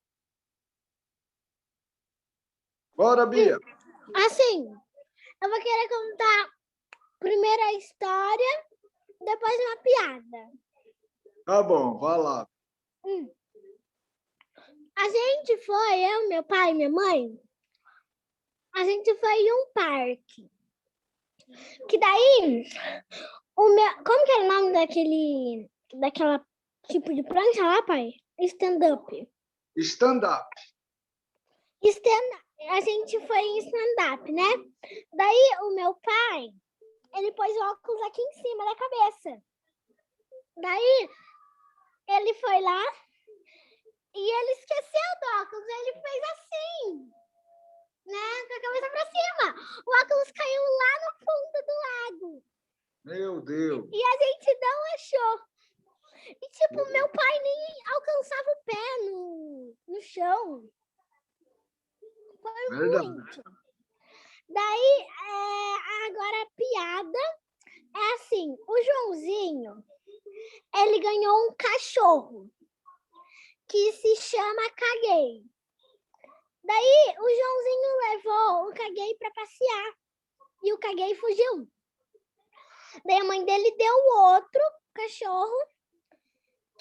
Speaker 7: Bora, Bia.
Speaker 10: Assim, eu vou querer contar primeiro a história, depois uma piada.
Speaker 7: Tá bom, vai lá.
Speaker 10: A gente foi, eu, meu pai e minha mãe, a gente foi em um parque. Que daí, como que era o nome daquela tipo de prancha lá, pai? Stand-up.
Speaker 7: Stand-up.
Speaker 10: Stand-up. a gente foi em stand-up, né? Daí o meu pai, ele pôs o óculos aqui em cima da cabeça. Daí ele foi lá e ele esqueceu do óculos, ele fez assim, né? Com a cabeça pra cima. O óculos caiu lá no fundo do lago.
Speaker 7: Meu Deus!
Speaker 10: E a gente não achou. E, tipo, meu pai nem alcançava o pé no chão. Foi
Speaker 7: Verdade.
Speaker 10: muito. Daí, agora a piada é assim, o Joãozinho, ele ganhou um cachorro que se chama Caguei. Daí, o Joãozinho levou o Caguei para passear e o Caguei fugiu. Daí, a mãe dele deu outro cachorro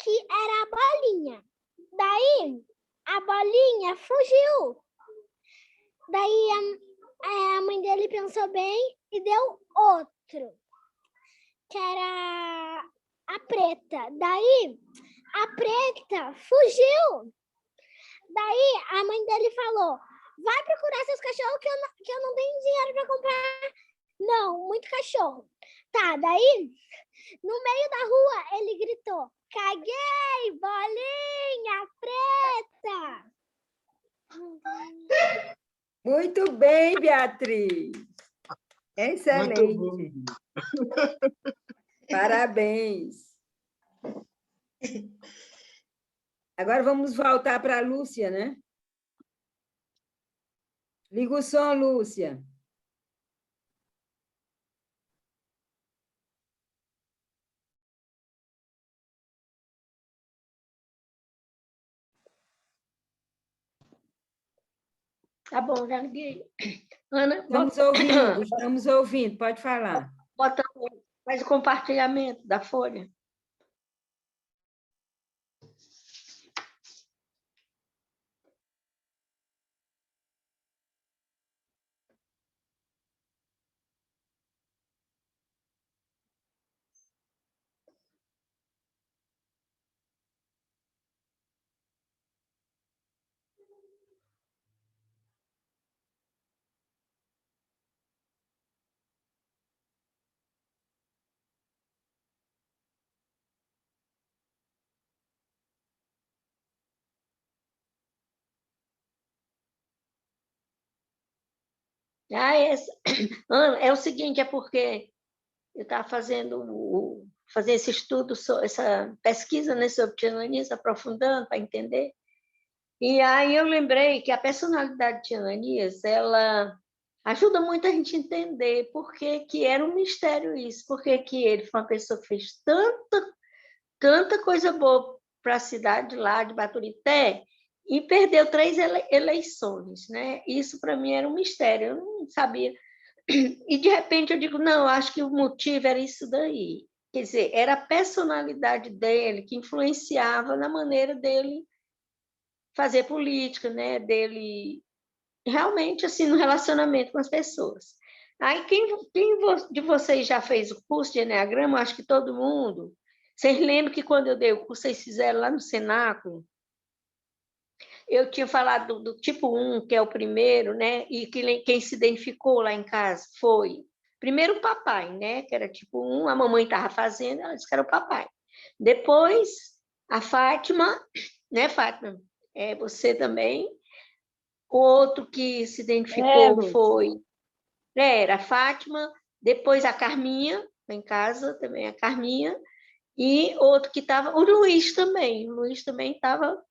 Speaker 10: que era a Bolinha. Daí, a Bolinha fugiu. Daí, a mãe dele pensou bem e deu outro, que era a Preta. Daí, a Preta fugiu. Daí, a mãe dele falou, vai procurar seus cachorros que eu não tenho dinheiro para comprar. Não, muito cachorro. Tá, daí, no meio da rua, ele gritou, Caguei, Bolinha, Preta.
Speaker 2: Muito bem, Beatriz. Excelente.
Speaker 7: Muito bom.
Speaker 2: Parabéns. Agora vamos voltar para a Lúcia, né? Liga o som, Lúcia.
Speaker 11: Tá bom, já liguei. Ana,
Speaker 2: Estamos ouvindo, pode falar.
Speaker 11: Faz o compartilhamento da folha. Ana, é o seguinte, é porque eu estava fazendo esse estudo, essa pesquisa, né, sobre Tia aprofundando para entender. E aí eu lembrei que a personalidade de Tia ela ajuda muito a gente a entender por que era um mistério isso, por que ele foi uma pessoa que fez tanta coisa boa para a cidade lá de Baturité e perdeu 3 eleições, né? Isso para mim era um mistério, eu não sabia. E de repente eu digo, não, acho que o motivo era isso daí. Quer dizer, era a personalidade dele que influenciava na maneira dele fazer política, né? Dele realmente assim no relacionamento com as pessoas. Aí quem de vocês já fez o curso de Eneagrama? Acho que todo mundo. Vocês lembram que quando eu dei o curso, vocês fizeram lá no Cenáculo? Eu tinha falado do tipo 1, que é o primeiro, né? E quem se identificou lá em casa foi primeiro o papai, né? Que era tipo 1, a mamãe estava fazendo, ela disse que era o papai. Depois a Fátima, né, Fátima? Você também. O outro que se identificou foi era a Fátima, depois a Carminha, lá em casa também a Carminha, e outro que estava, o Luiz também estava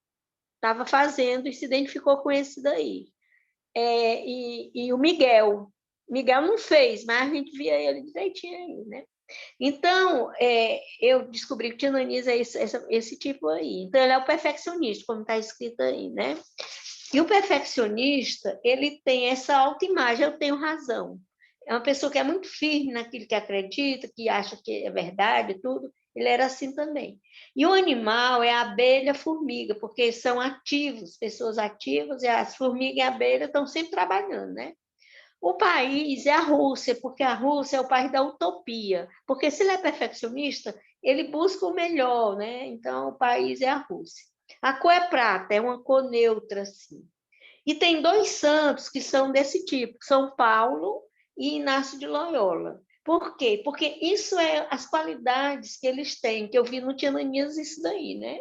Speaker 11: fazendo e se identificou com esse daí. E o Miguel não fez, mas a gente via ele direitinho aí, né? Então, eu descobri que Tia Nanisa é esse tipo aí. Então, ele é o perfeccionista, como está escrito aí, né? E o perfeccionista, ele tem essa autoimagem, eu tenho razão. É uma pessoa que é muito firme naquilo que acredita, que acha que é verdade, tudo. Ele era assim também. E o animal é a abelha, a formiga, porque são ativos, pessoas ativas, e as formigas e a abelha estão sempre trabalhando, né? O país é a Rússia, porque a Rússia é o país da utopia. Porque se ele é perfeccionista, ele busca o melhor, né? Então, o país é a Rússia. A cor é prata, é uma cor neutra, assim. E tem 2 santos que são desse tipo, São Paulo e Inácio de Loyola. Por quê? Porque isso é as qualidades que eles têm, que eu vi no Tia Ananias isso daí, né?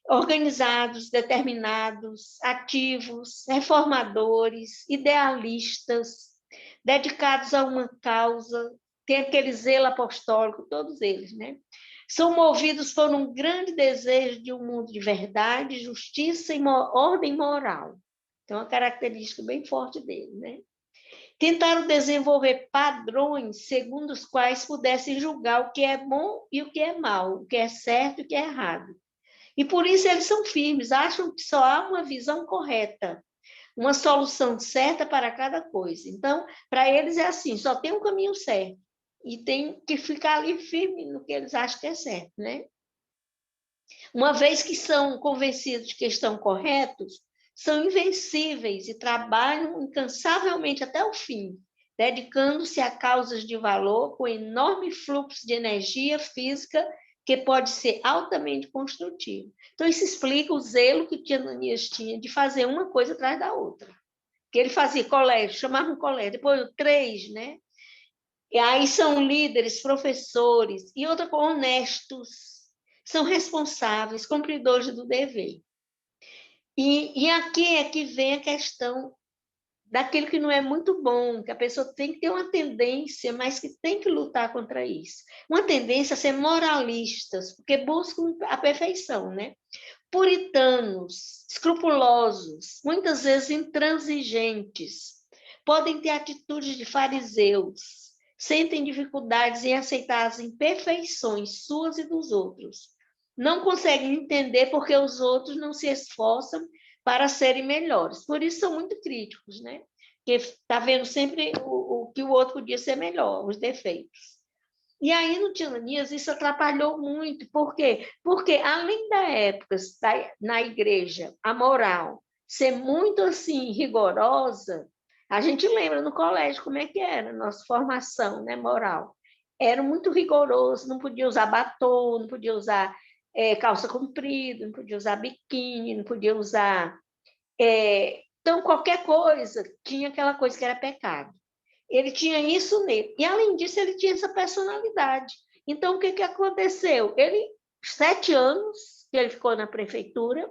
Speaker 11: Organizados, determinados, ativos, reformadores, idealistas, dedicados a uma causa, tem aquele zelo apostólico, todos eles, né? São movidos por um grande desejo de um mundo de verdade, justiça e ordem moral. Então, uma característica bem forte dele, né? Tentaram desenvolver padrões segundo os quais pudessem julgar o que é bom e o que é mal, o que é certo e o que é errado. E por isso eles são firmes, acham que só há uma visão correta, uma solução certa para cada coisa. Então, para eles é assim, só tem um caminho certo. E tem que ficar ali firme no que eles acham que é certo, né? Uma vez que são convencidos de que estão corretos, são invencíveis e trabalham incansavelmente até o fim, dedicando-se a causas de valor com enorme fluxo de energia física que pode ser altamente construtivo. Então, isso explica o zelo que o Tia Ananias tinha de fazer uma coisa atrás da outra. Que ele fazia colégio, chamava um colégio, depois 3, né? E aí são líderes, professores, e outra coisa, honestos, são responsáveis, cumpridores do dever. E aqui é que vem a questão daquilo que não é muito bom, que a pessoa tem que ter uma tendência, mas que tem que lutar contra isso. Uma tendência a ser moralistas, porque buscam a perfeição, né? Puritanos, escrupulosos, muitas vezes intransigentes, podem ter atitudes de fariseus, sentem dificuldades em aceitar as imperfeições suas e dos outros. Não conseguem entender porque os outros não se esforçam para serem melhores. Por isso são muito críticos, né? Porque está vendo sempre o que o outro podia ser melhor, os defeitos. E aí, no Tia Ananias, isso atrapalhou muito. Por quê? Porque, além da época, na igreja, a moral ser muito, assim, rigorosa, a gente lembra no colégio como é que era a nossa formação, né, moral. Era muito rigoroso, não podia usar batom, não podia usar calça comprida, não podia usar biquíni, não podia usar... Então, qualquer coisa, tinha aquela coisa que era pecado. Ele tinha isso nele. E, além disso, ele tinha essa personalidade. Então, o que aconteceu? 7 anos que ele ficou na prefeitura,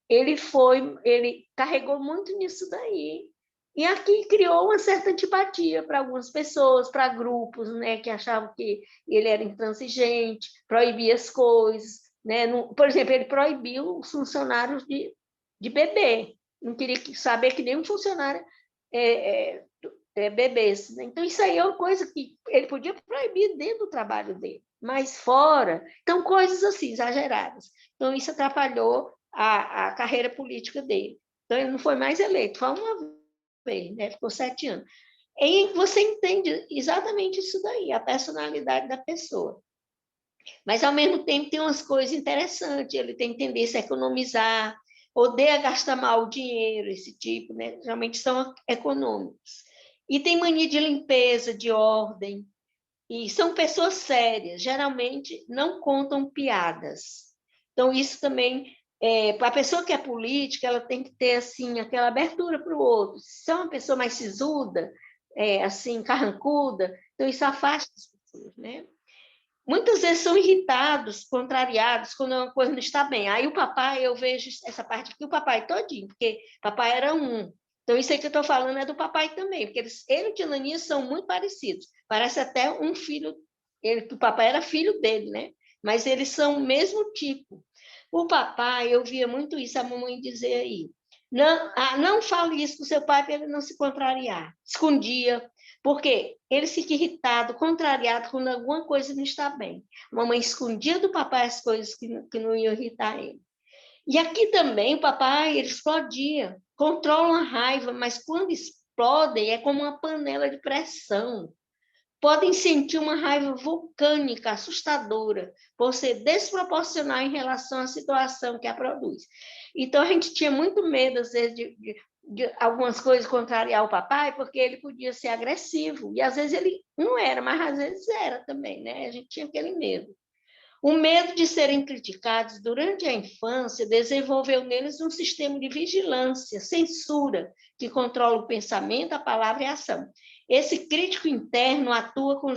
Speaker 11: ele carregou muito nisso daí. E aqui criou uma certa antipatia para algumas pessoas, para grupos, né, que achavam que ele era intransigente, proibia as coisas. Né? Por exemplo, ele proibiu os funcionários de beber. Não queria saber que nenhum funcionário bebesse. Né? Então, isso aí é uma coisa que ele podia proibir dentro do trabalho dele, mas fora. Então, coisas assim, exageradas. Então, isso atrapalhou a carreira política dele. Então, ele não foi mais eleito, foi uma vez, né? Ficou 7 anos. E você entende exatamente isso daí, a personalidade da pessoa. Mas, ao mesmo tempo, tem umas coisas interessantes. Ele tem tendência a economizar, odeia gastar mal o dinheiro, esse tipo, né? Geralmente são econômicos. E tem mania de limpeza, de ordem. E são pessoas sérias, geralmente não contam piadas. Então, isso também... a pessoa que é política, ela tem que ter assim, aquela abertura para o outro. Se é uma pessoa mais sisuda, assim, carrancuda, então isso afasta as pessoas, né? Muitas vezes são irritados, contrariados, quando uma coisa não está bem. Aí o papai, eu vejo essa parte aqui, o papai todinho, porque papai era um. Então, isso aí que eu estou falando é do papai também, porque ele e o Tia Ananias são muito parecidos. Parece até um filho, o papai era filho dele, né? Mas eles são o mesmo tipo. O papai, eu via muito isso, a mamãe dizer aí, não fale isso com seu pai para ele não se contrariar. Escondia, porque ele fica irritado, contrariado quando alguma coisa não está bem. A mamãe escondia do papai as coisas que não iam irritar ele. E aqui também o papai, ele explodia, controla a raiva, mas quando explodem é como uma panela de pressão. Podem sentir uma raiva vulcânica, assustadora, por ser desproporcional em relação à situação que a produz. Então, a gente tinha muito medo, às vezes, de algumas coisas contrariar o papai, porque ele podia ser agressivo, e às vezes ele não era, mas às vezes era também, né? A gente tinha aquele medo. O medo de serem criticados durante a infância desenvolveu neles um sistema de vigilância, censura, que controla o pensamento, a palavra e a ação. Esse crítico interno atua com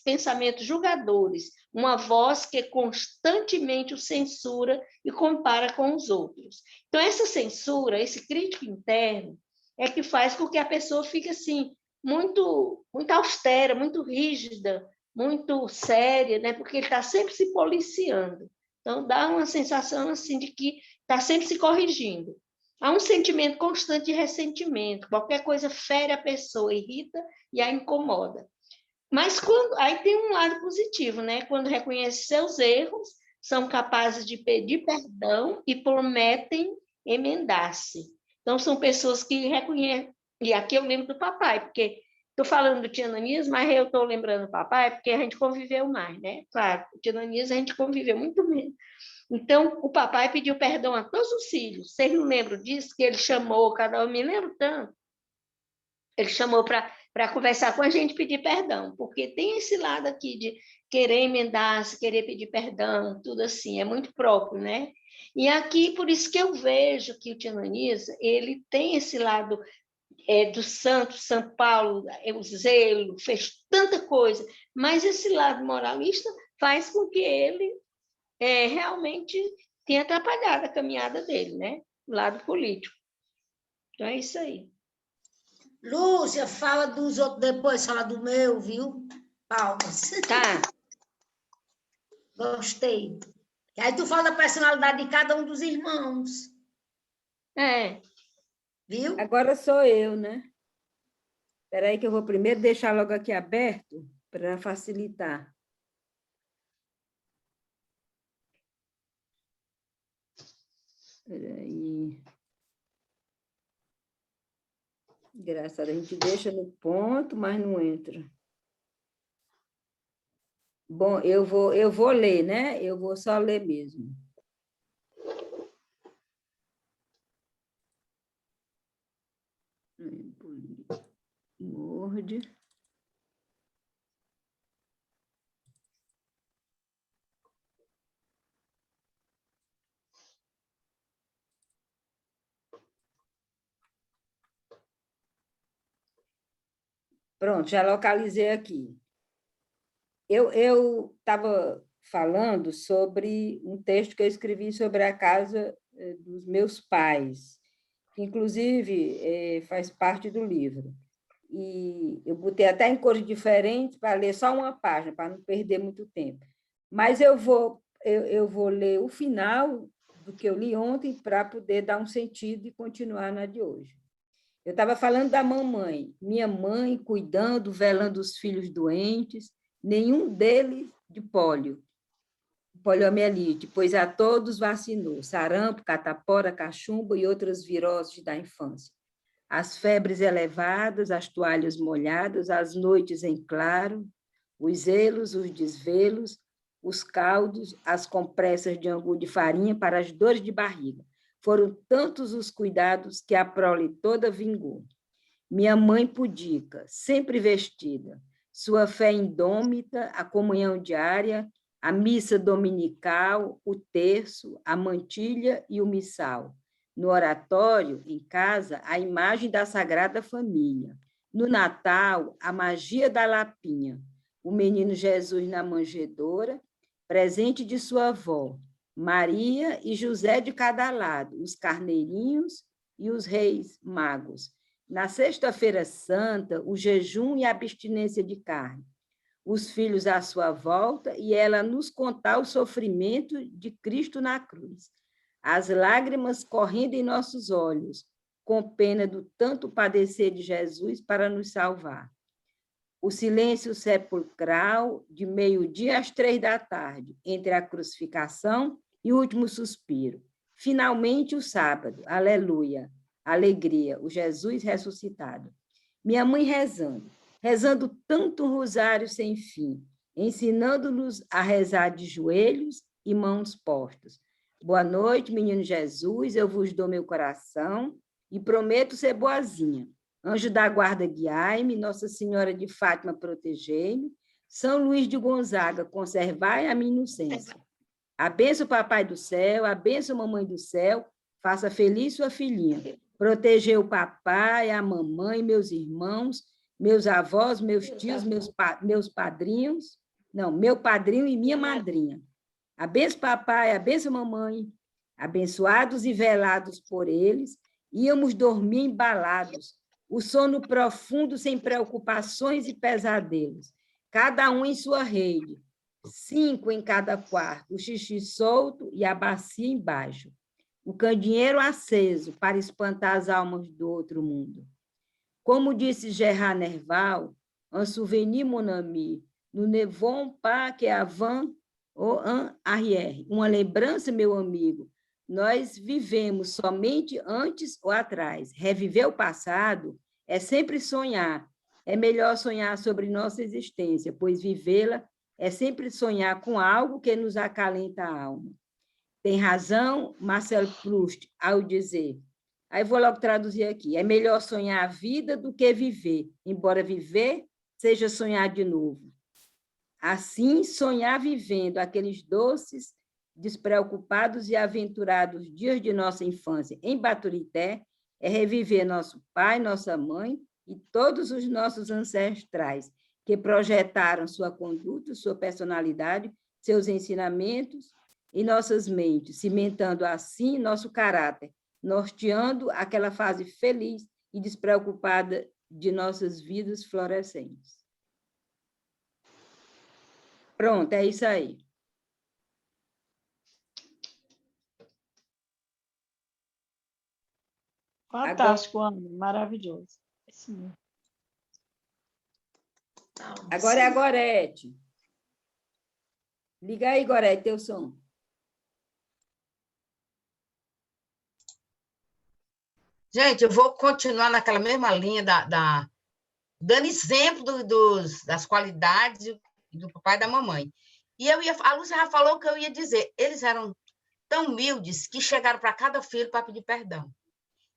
Speaker 11: pensamentos julgadores, uma voz que constantemente o censura e compara com os outros. Então, essa censura, esse crítico interno, é que faz com que a pessoa fique assim, muito austera, muito rígida, muito séria, né? Porque ele está sempre se policiando. Então, dá uma sensação assim de que está sempre se corrigindo. Há um sentimento constante de ressentimento. Qualquer coisa fere a pessoa, irrita e a incomoda. Mas aí tem um lado positivo, né? Quando reconhece seus erros, são capazes de pedir perdão e prometem emendar-se. Então, são pessoas que reconhecem. E aqui eu lembro do papai, porque estou falando do tio Ananias, mas eu estou lembrando do papai porque a gente conviveu mais, né? Claro, o tio Ananias a gente conviveu muito menos. Então, o papai pediu perdão a todos os filhos. Vocês não lembram disso? Que ele chamou, cada um, me lembro tanto. Ele chamou para conversar com a gente, pedir perdão, porque tem esse lado aqui de querer emendar-se, querer pedir perdão, tudo assim, é muito próprio, né? E aqui, por isso que eu vejo que o tio Ananias, ele tem esse lado do santo, São Paulo, o zelo, fez tanta coisa, mas esse lado moralista faz com que ele realmente tenha atrapalhado a caminhada dele, né? O lado político. Então, é isso aí.
Speaker 5: Lúcia, fala dos outros depois, fala do meu, viu? Palmas.
Speaker 11: Tá.
Speaker 5: Gostei. E aí tu fala da personalidade de cada um dos irmãos. Viu?
Speaker 2: Agora sou eu, né? Espera aí que eu vou primeiro deixar logo aqui aberto para facilitar. Espera aí. Engraçado, a gente deixa no ponto, mas não entra. Bom, eu vou ler, né? Eu vou só ler mesmo. Word. Pronto, já localizei aqui. Eu estava falando sobre um texto que eu escrevi sobre a casa dos meus pais, que, inclusive, faz parte do livro. E eu botei até em cores diferentes para ler só uma página, para não perder muito tempo. Mas eu vou ler o final do que eu li ontem para poder dar um sentido e continuar na de hoje. Eu estava falando da mamãe, minha mãe cuidando, velando os filhos doentes, nenhum deles de poliomielite, pois a todos vacinou, sarampo, catapora, cachumba e outras viroses da infância. As febres elevadas, as toalhas molhadas, as noites em claro, os zelos, os desvelos, os caldos, as compressas de angu de farinha para as dores de barriga. Foram tantos os cuidados que a prole toda vingou. Minha mãe pudica, sempre vestida, sua fé indômita, a comunhão diária, a missa dominical, o terço, a mantilha e o missal. No oratório, em casa, a imagem da Sagrada Família. No Natal, a magia da lapinha. O menino Jesus na manjedoura, presente de sua avó. Maria e José de cada lado, os carneirinhos e os reis magos. Na Sexta-feira Santa, o jejum e a abstinência de carne. Os filhos à sua volta e ela nos contar o sofrimento de Cristo na cruz. As lágrimas correndo em nossos olhos, com pena do tanto padecer de Jesus para nos salvar. O silêncio sepulcral de meio-dia às 3h, entre a crucificação e o último suspiro. Finalmente o sábado, aleluia, alegria, o Jesus ressuscitado. Minha mãe rezando tanto um rosário sem fim, ensinando-nos a rezar de joelhos e mãos postas. Boa noite, menino Jesus, eu vos dou meu coração e prometo ser boazinha. Anjo da guarda, guiai-me, Nossa Senhora de Fátima, protegei-me, São Luís de Gonzaga, conservai a minha inocência. Abençoe o papai do céu, abençoe a mamãe do céu, faça feliz sua filhinha. Protegeu o papai, a mamãe, meus irmãos, meus avós, meus tios, meus padrinhos. Não, meu padrinho e minha madrinha. Abençoe papai, abençoe mamãe, abençoados e velados por eles, íamos dormir embalados, o sono profundo sem preocupações e pesadelos, cada um em sua rede, 5 em cada quarto, o xixi solto e a bacia embaixo, o candeeiro aceso para espantar as almas do outro mundo. Como disse Gerard Nerval, un souvenir mon ami, nous n'avons pas que avant ou en arrière. Uma lembrança, meu amigo, nós vivemos somente antes ou atrás. Reviver o passado é sempre sonhar. É melhor sonhar sobre nossa existência, pois vivê-la é sempre sonhar com algo que nos acalenta a alma. Tem razão Marcel Proust ao dizer, aí vou logo traduzir aqui, é melhor sonhar a vida do que viver, embora viver seja sonhar de novo. Assim, sonhar vivendo aqueles doces, despreocupados e aventurados dias de nossa infância em Baturité é reviver nosso pai, nossa mãe e todos os nossos ancestrais que projetaram sua conduta, sua personalidade, seus ensinamentos em nossas mentes, cimentando assim nosso caráter, norteando aquela fase feliz e despreocupada de nossas vidas florescentes. Pronto, é isso aí.
Speaker 8: Fantástico, Ana, maravilhoso. Sim.
Speaker 2: Agora é a Gorete. Liga aí, Gorete, teu som.
Speaker 6: Gente, eu vou continuar naquela mesma linha dando exemplo das qualidades do papai e da mamãe. E a Lúcia já falou o que eu ia dizer. Eles eram tão humildes que chegaram para cada filho para pedir perdão.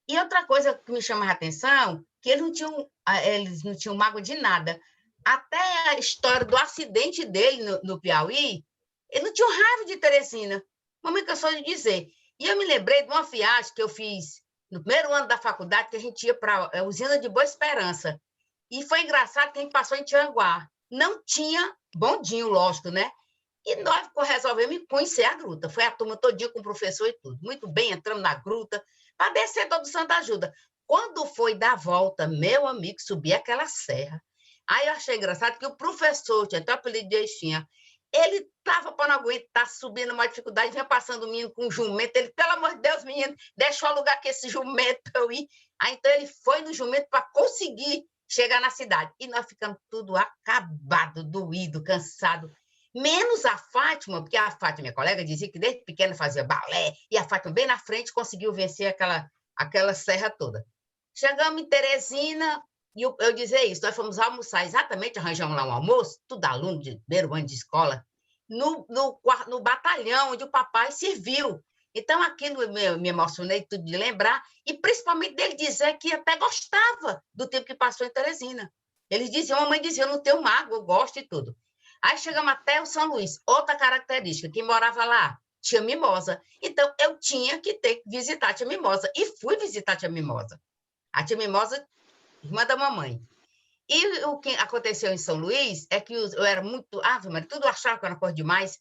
Speaker 6: E outra coisa que me chama a atenção, que eles não tinham mágoa de nada. Até a história do acidente dele no Piauí, ele não tinha raiva de Teresina. Mamãe cansou de dizer. E eu me lembrei de uma viagem que eu fiz no primeiro ano da faculdade, que a gente ia para a usina de Boa Esperança. E foi engraçado que a gente passou em Tianguá. Não tinha bondinho, lógico, né? E nós resolvemos conhecer a gruta. Foi a turma todinha com o professor e tudo. Muito bem, entramos na gruta, para descer todo Santa Ajuda. Quando foi dar a volta, meu amigo, subir aquela serra. Aí eu achei engraçado que o professor, tinha até o apelido de Eixinha, ele estava para não aguentar, subindo uma dificuldade, vinha passando o menino com um jumento. Ele, pelo amor de Deus, menino, deixa eu alugar aqui esse jumento para eu ir. Aí, então, ele foi no jumento para conseguir chegar na cidade. E nós ficamos tudo acabado, doído, cansado. Menos a Fátima, porque a Fátima, minha colega, dizia que desde pequena fazia balé, e a Fátima, bem na frente, conseguiu vencer aquela serra toda. Chegamos em Teresina, e eu dizer isso, nós fomos almoçar exatamente, arranjamos lá um almoço, tudo aluno de primeiro ano de escola, no batalhão onde o papai serviu. Então, aquilo me emocionei tudo de lembrar, e principalmente dele dizer que até gostava do tempo que passou em Teresina. Eles diziam, a mamãe dizia, eu não tenho mágoa, eu gosto e tudo. Aí chegamos até o São Luís, outra característica, quem morava lá, tia Mimosa. Então, eu tinha que visitar a tia Mimosa, e fui visitar a tia Mimosa. A tia Mimosa, irmã da mamãe. E o que aconteceu em São Luís é que eu era muito... mas tudo achava que eu era coisa demais.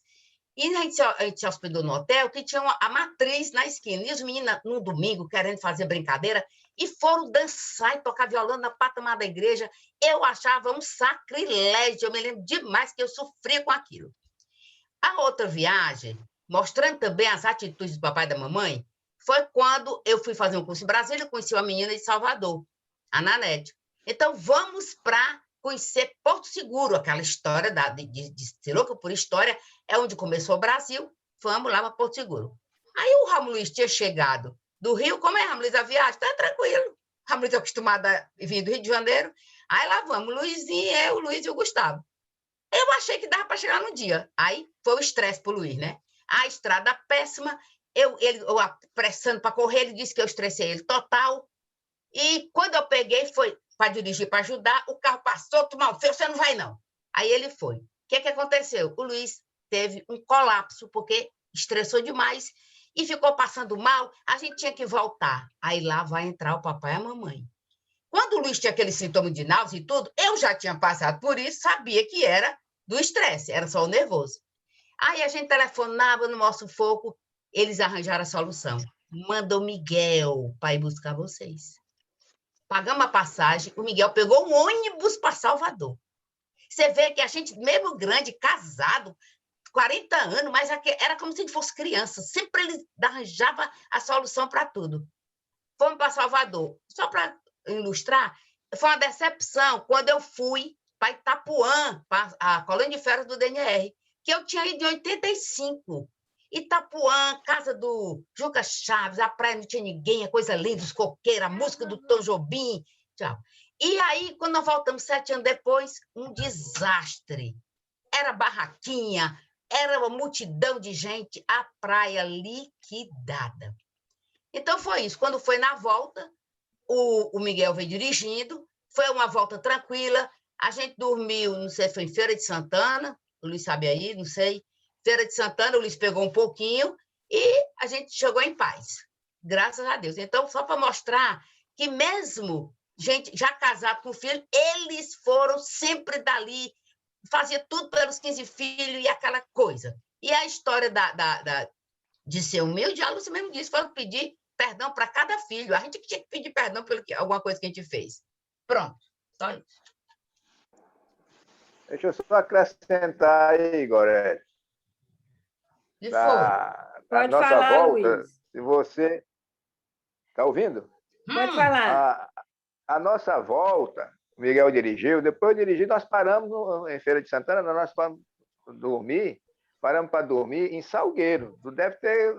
Speaker 6: E a gente se hospedou no hotel que tinha a matriz na esquina. E os meninos, no domingo, querendo fazer brincadeira, e foram dançar e tocar violão na patamar da igreja. Eu achava um sacrilégio. Eu me lembro demais que eu sofria com aquilo. A outra viagem, mostrando também as atitudes do papai e da mamãe, foi quando eu fui fazer um curso em Brasília e conheci uma menina de Salvador, a Nanete. Então, vamos para conhecer Porto Seguro, aquela história de ser louca por história, é onde começou o Brasil, vamos lá para Porto Seguro. Aí o Ramo Luiz tinha chegado do Rio, como é, Ramo Luiz, a viagem? Tá tranquilo. Ramo Luiz é acostumado a vir do Rio de Janeiro. Aí lá vamos, Luizinho, o Luiz e o Gustavo. Eu achei que dava para chegar no dia. Aí foi o estresse para o Luiz, né? A estrada péssima, eu apressando para correr, ele disse que eu estressei ele total. E quando eu peguei, foi para dirigir, para ajudar, o carro passou, tu mal feio, você não vai não. Aí ele foi. O que aconteceu? O Luiz teve um colapso, porque estressou demais e ficou passando mal, a gente tinha que voltar. Aí lá vai entrar o papai e a mamãe. Quando o Luiz tinha aquele sintoma de náusea e tudo, eu já tinha passado por isso, sabia que era do estresse, era só o nervoso. Aí a gente telefonava no nosso foco, eles arranjaram a solução. Mandou Miguel para ir buscar vocês. Pagamos a passagem, o Miguel pegou um ônibus para Salvador. Você vê que a gente, mesmo grande, casado, 40 anos, mas era como se fosse criança. Sempre ele arranjava a solução para tudo. Fomos para Salvador. Só para ilustrar, foi uma decepção quando eu fui para Itapuã, para a colônia de férias do DNR, que eu tinha ido em 85. Itapuã, casa do Juca Chaves, a praia não tinha ninguém, a coisa linda, os coqueiros, a música do Tom Jobim. Tchau. E aí, quando nós voltamos 7 anos depois, um desastre. Era barraquinha, era uma multidão de gente, a praia liquidada. Então, foi isso. Quando foi na volta, o Miguel veio dirigindo, foi uma volta tranquila, a gente dormiu, não sei se foi em Feira de Santana, o Luiz sabe aí, não sei, Feira de Santana, o Luiz pegou um pouquinho e a gente chegou em paz, graças a Deus. Então, só para mostrar que mesmo gente já casada com filho, eles foram sempre dali, fazia tudo pelos 15 filhos e aquela coisa. E a história de ser humilde, a Lúcia mesmo disse, foi pedir perdão para cada filho. A gente tinha que pedir perdão por alguma coisa que a gente fez. Pronto, só isso.
Speaker 1: Deixa eu só acrescentar aí, Gorete.
Speaker 2: Pode falar,
Speaker 1: volta,
Speaker 2: Luiz.
Speaker 1: Se você... Está ouvindo?
Speaker 2: Pode falar.
Speaker 1: A nossa volta, o Miguel dirigiu, depois eu dirigi, nós paramos em Feira de Santana, nós paramos para dormir em Salgueiro. Tu deve ter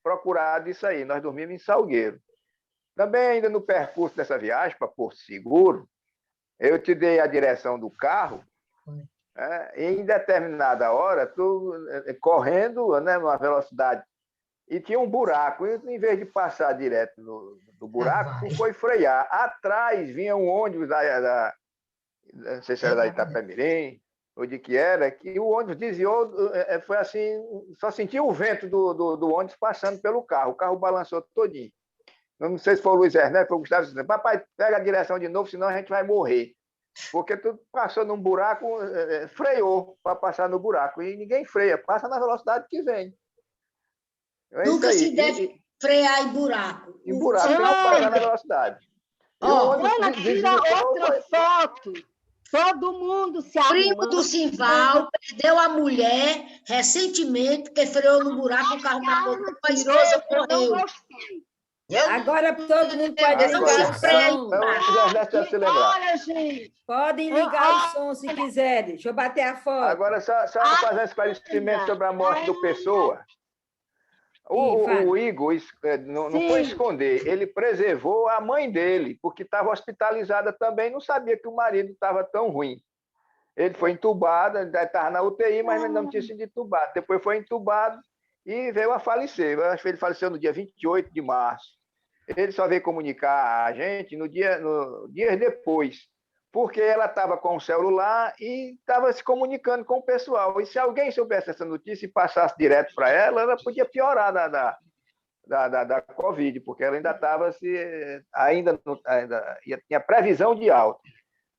Speaker 1: procurado isso aí, nós dormimos em Salgueiro. Também ainda no percurso dessa viagem, para Porto Seguro, eu te dei a direção do carro, e em determinada hora, tu correndo, né, numa velocidade, e tinha um buraco, e em vez de passar direto do buraco, tu foi frear. Atrás vinha um ônibus não sei se era da Itapemirim, ou de que era, que o ônibus desviou, foi assim, só sentia o vento do ônibus passando pelo carro, o carro balançou todinho. Não sei se foi o Luiz Ernesto, foi o Gustavo, dizendo, papai, pega a direção de novo, senão a gente vai morrer. Porque tu passou num buraco, freou para passar no buraco, e ninguém freia, passa na velocidade que vem.
Speaker 5: Nunca se deve frear em buraco.
Speaker 1: Em buraco, tem que passar na velocidade.
Speaker 3: Ela tira outra foto. Todo mundo se arrumando.
Speaker 5: Primo do Simval perdeu a mulher recentemente, porque freou no buraco, o carro matou, a esposa morreu.
Speaker 2: Agora todo mundo pode ligar o som.
Speaker 3: Olha, gente.
Speaker 2: Podem ligar o som se quiserem. Deixa eu bater a foto.
Speaker 1: Agora, só fazer um esclarecimento sobre a morte do Pessoa. O Igor não foi esconder, ele preservou a mãe dele, porque estava hospitalizada também, não sabia que o marido estava tão ruim. Ele foi entubado, estava na UTI, mas ainda não tinha sido entubado. Depois foi entubado e veio a falecer. Eu acho que ele faleceu no dia 28 de março. Ele só veio comunicar a gente no dias depois, porque ela estava com o celular e estava se comunicando com o pessoal. E se alguém soubesse essa notícia e passasse direto para ela, ela podia piorar da Covid, porque ela ainda estava ainda tinha previsão de alta.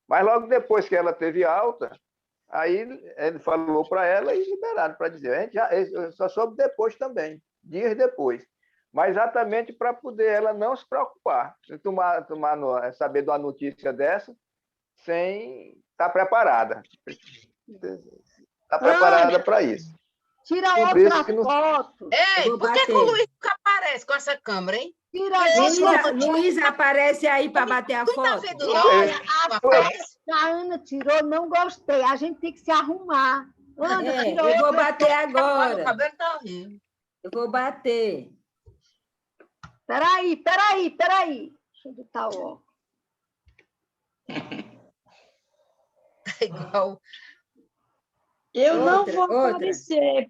Speaker 1: Mas logo depois que ela teve alta, aí ele falou para ela e liberaram para dizer. A gente só soube depois também, dias depois. Mas exatamente para poder ela não se preocupar, saber de uma notícia dessa, sem estar preparada. Está preparada para isso.
Speaker 3: Tira outra foto.
Speaker 6: Ei, por que o Luiz nunca aparece com essa câmera, hein?
Speaker 2: Luiz aparece aí para bater a foto.
Speaker 3: A Ana tirou, não gostei. A gente tem que se arrumar. Ana,
Speaker 2: eu vou bater agora.
Speaker 6: O cabelo está horrível.
Speaker 2: Eu vou bater.
Speaker 3: Peraí. Deixa eu botar o óculos.
Speaker 6: É igual.
Speaker 8: Não vou aparecer.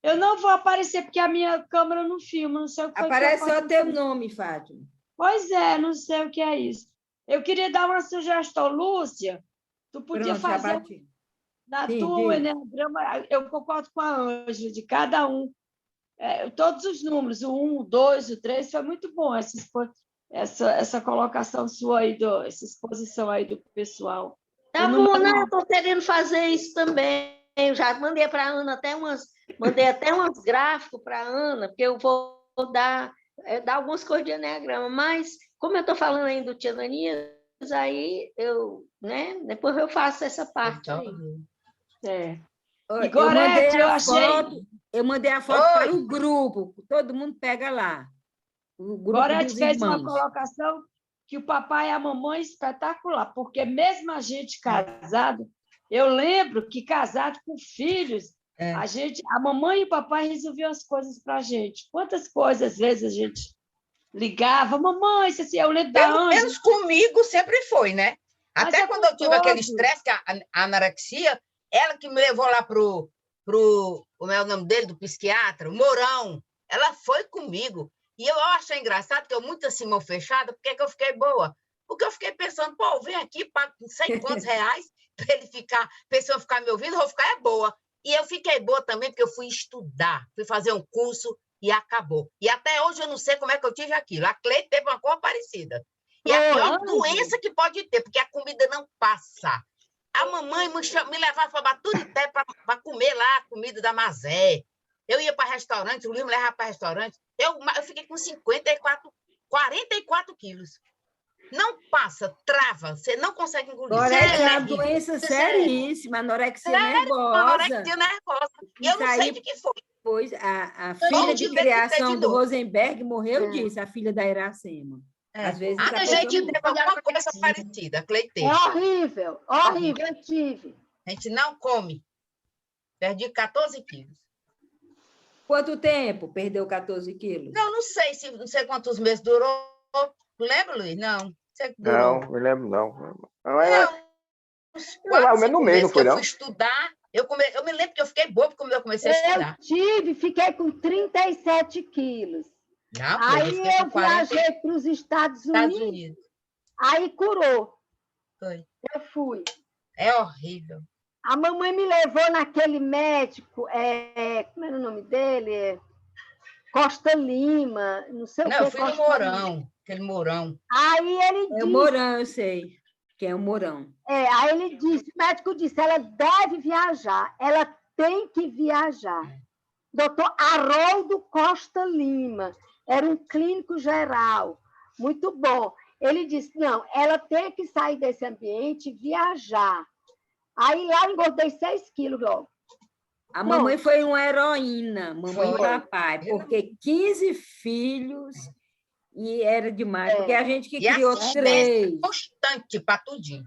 Speaker 8: Eu não vou aparecer porque a minha câmera não filma. Não sei o que
Speaker 2: aparece só teu nome, Fátima.
Speaker 8: Pois é, não sei o que é isso. Eu queria dar uma sugestão, Lúcia. Tu podia fazer. Na
Speaker 2: Sim,
Speaker 8: tua
Speaker 2: diga.
Speaker 8: Eneagrama, eu concordo com a Ângela, de cada um. Todos os números, o 1, o 2, o 3, foi muito bom essa colocação sua aí, essa exposição aí do pessoal.
Speaker 11: Tá bom, né? Eu estou querendo fazer isso também. Eu já mandei para a Ana mandei até umas gráficos para a Ana, porque eu vou dar algumas coisas de Eneagrama, mas como eu estou falando ainda do Tia Ananias, aí né? Depois eu faço essa parte aí.
Speaker 8: E Gorete,
Speaker 2: eu mandei a foto para o grupo, todo mundo pega lá. O grupo
Speaker 8: Gorete
Speaker 2: dos
Speaker 8: fez
Speaker 2: irmãos.
Speaker 8: uma colocação que o papai e a mamãe espetacular, porque mesmo a gente casado, eu lembro que casado com filhos, a mamãe e o papai resolviam as coisas para a gente. Quantas coisas, às vezes, a gente ligava, mamãe, isso assim, eu lembro da
Speaker 6: Pelo menos comigo sempre foi, né? Até quando eu tive aquele estresse, que a anorexia, ela que me levou lá pro como é o nome dele, do psiquiatra, o Mourão, ela foi comigo. E eu achei engraçado, que eu muito assim, mão fechada, porque que eu fiquei boa? Porque eu fiquei pensando, pô, vem aqui, pago não sei quantos reais, para ele ficar, a pessoa ficar me ouvindo, eu vou ficar boa. E eu fiquei boa também, porque eu fui estudar, fui fazer um curso e acabou. E até hoje eu não sei como é que eu tive aquilo. A Cleide teve uma cor parecida. E a pior doença que pode ter, porque a comida não passa. A mamãe me levava para Baturité para comer lá a comida da Mazé. Eu ia para restaurante, o Luiz me levava para restaurante. Eu fiquei com 44 quilos. Não passa, trava, você não consegue engolir.
Speaker 2: Anorexia é uma doença seríssima, anorexia nervosa.
Speaker 6: Anorexia nervosa. E eu não sei de que foi.
Speaker 2: Pois a filha de criação do Rosenberg morreu disso, a filha da Iracema. Às vezes
Speaker 6: a gente teve alguma coisa parecida, a Cleite.
Speaker 3: É horrível, horrível, eu tive.
Speaker 6: A gente não come. Perdi 14 quilos.
Speaker 2: Quanto tempo perdeu 14 quilos?
Speaker 6: Não sei, não sei quantos meses durou. Lembra, Luiz? Não.
Speaker 1: Não, me lembro, não.
Speaker 6: Quase
Speaker 1: no mês, não foi, não?
Speaker 6: Eu fui estudar. Eu me lembro que eu fiquei boa quando eu comecei a estudar.
Speaker 3: Fiquei com 37 quilos.
Speaker 6: Não,
Speaker 3: aí eu viajei para os Estados Unidos. Aí curou.
Speaker 6: Foi.
Speaker 3: Eu fui.
Speaker 6: É horrível.
Speaker 3: A mamãe me levou naquele médico, como era o nome dele? Costa Lima, não sei o que.
Speaker 6: Não, eu fui no Mourão, aquele Mourão.
Speaker 3: Aí ele disse...
Speaker 2: É o Mourão, eu sei. Quem é o Mourão?
Speaker 3: Aí ele disse, o médico disse, ela deve viajar, ela tem que viajar. Doutor Haroldo Costa Lima, era um clínico geral, muito bom. Ele disse, não, ela tem que sair desse ambiente e viajar. Aí lá eu engordei 6 quilos logo.
Speaker 2: A mamãe foi uma heroína, mamãe e papai, porque 15 filhos e era demais, porque a gente que criou 3.
Speaker 6: Constante para tudinho.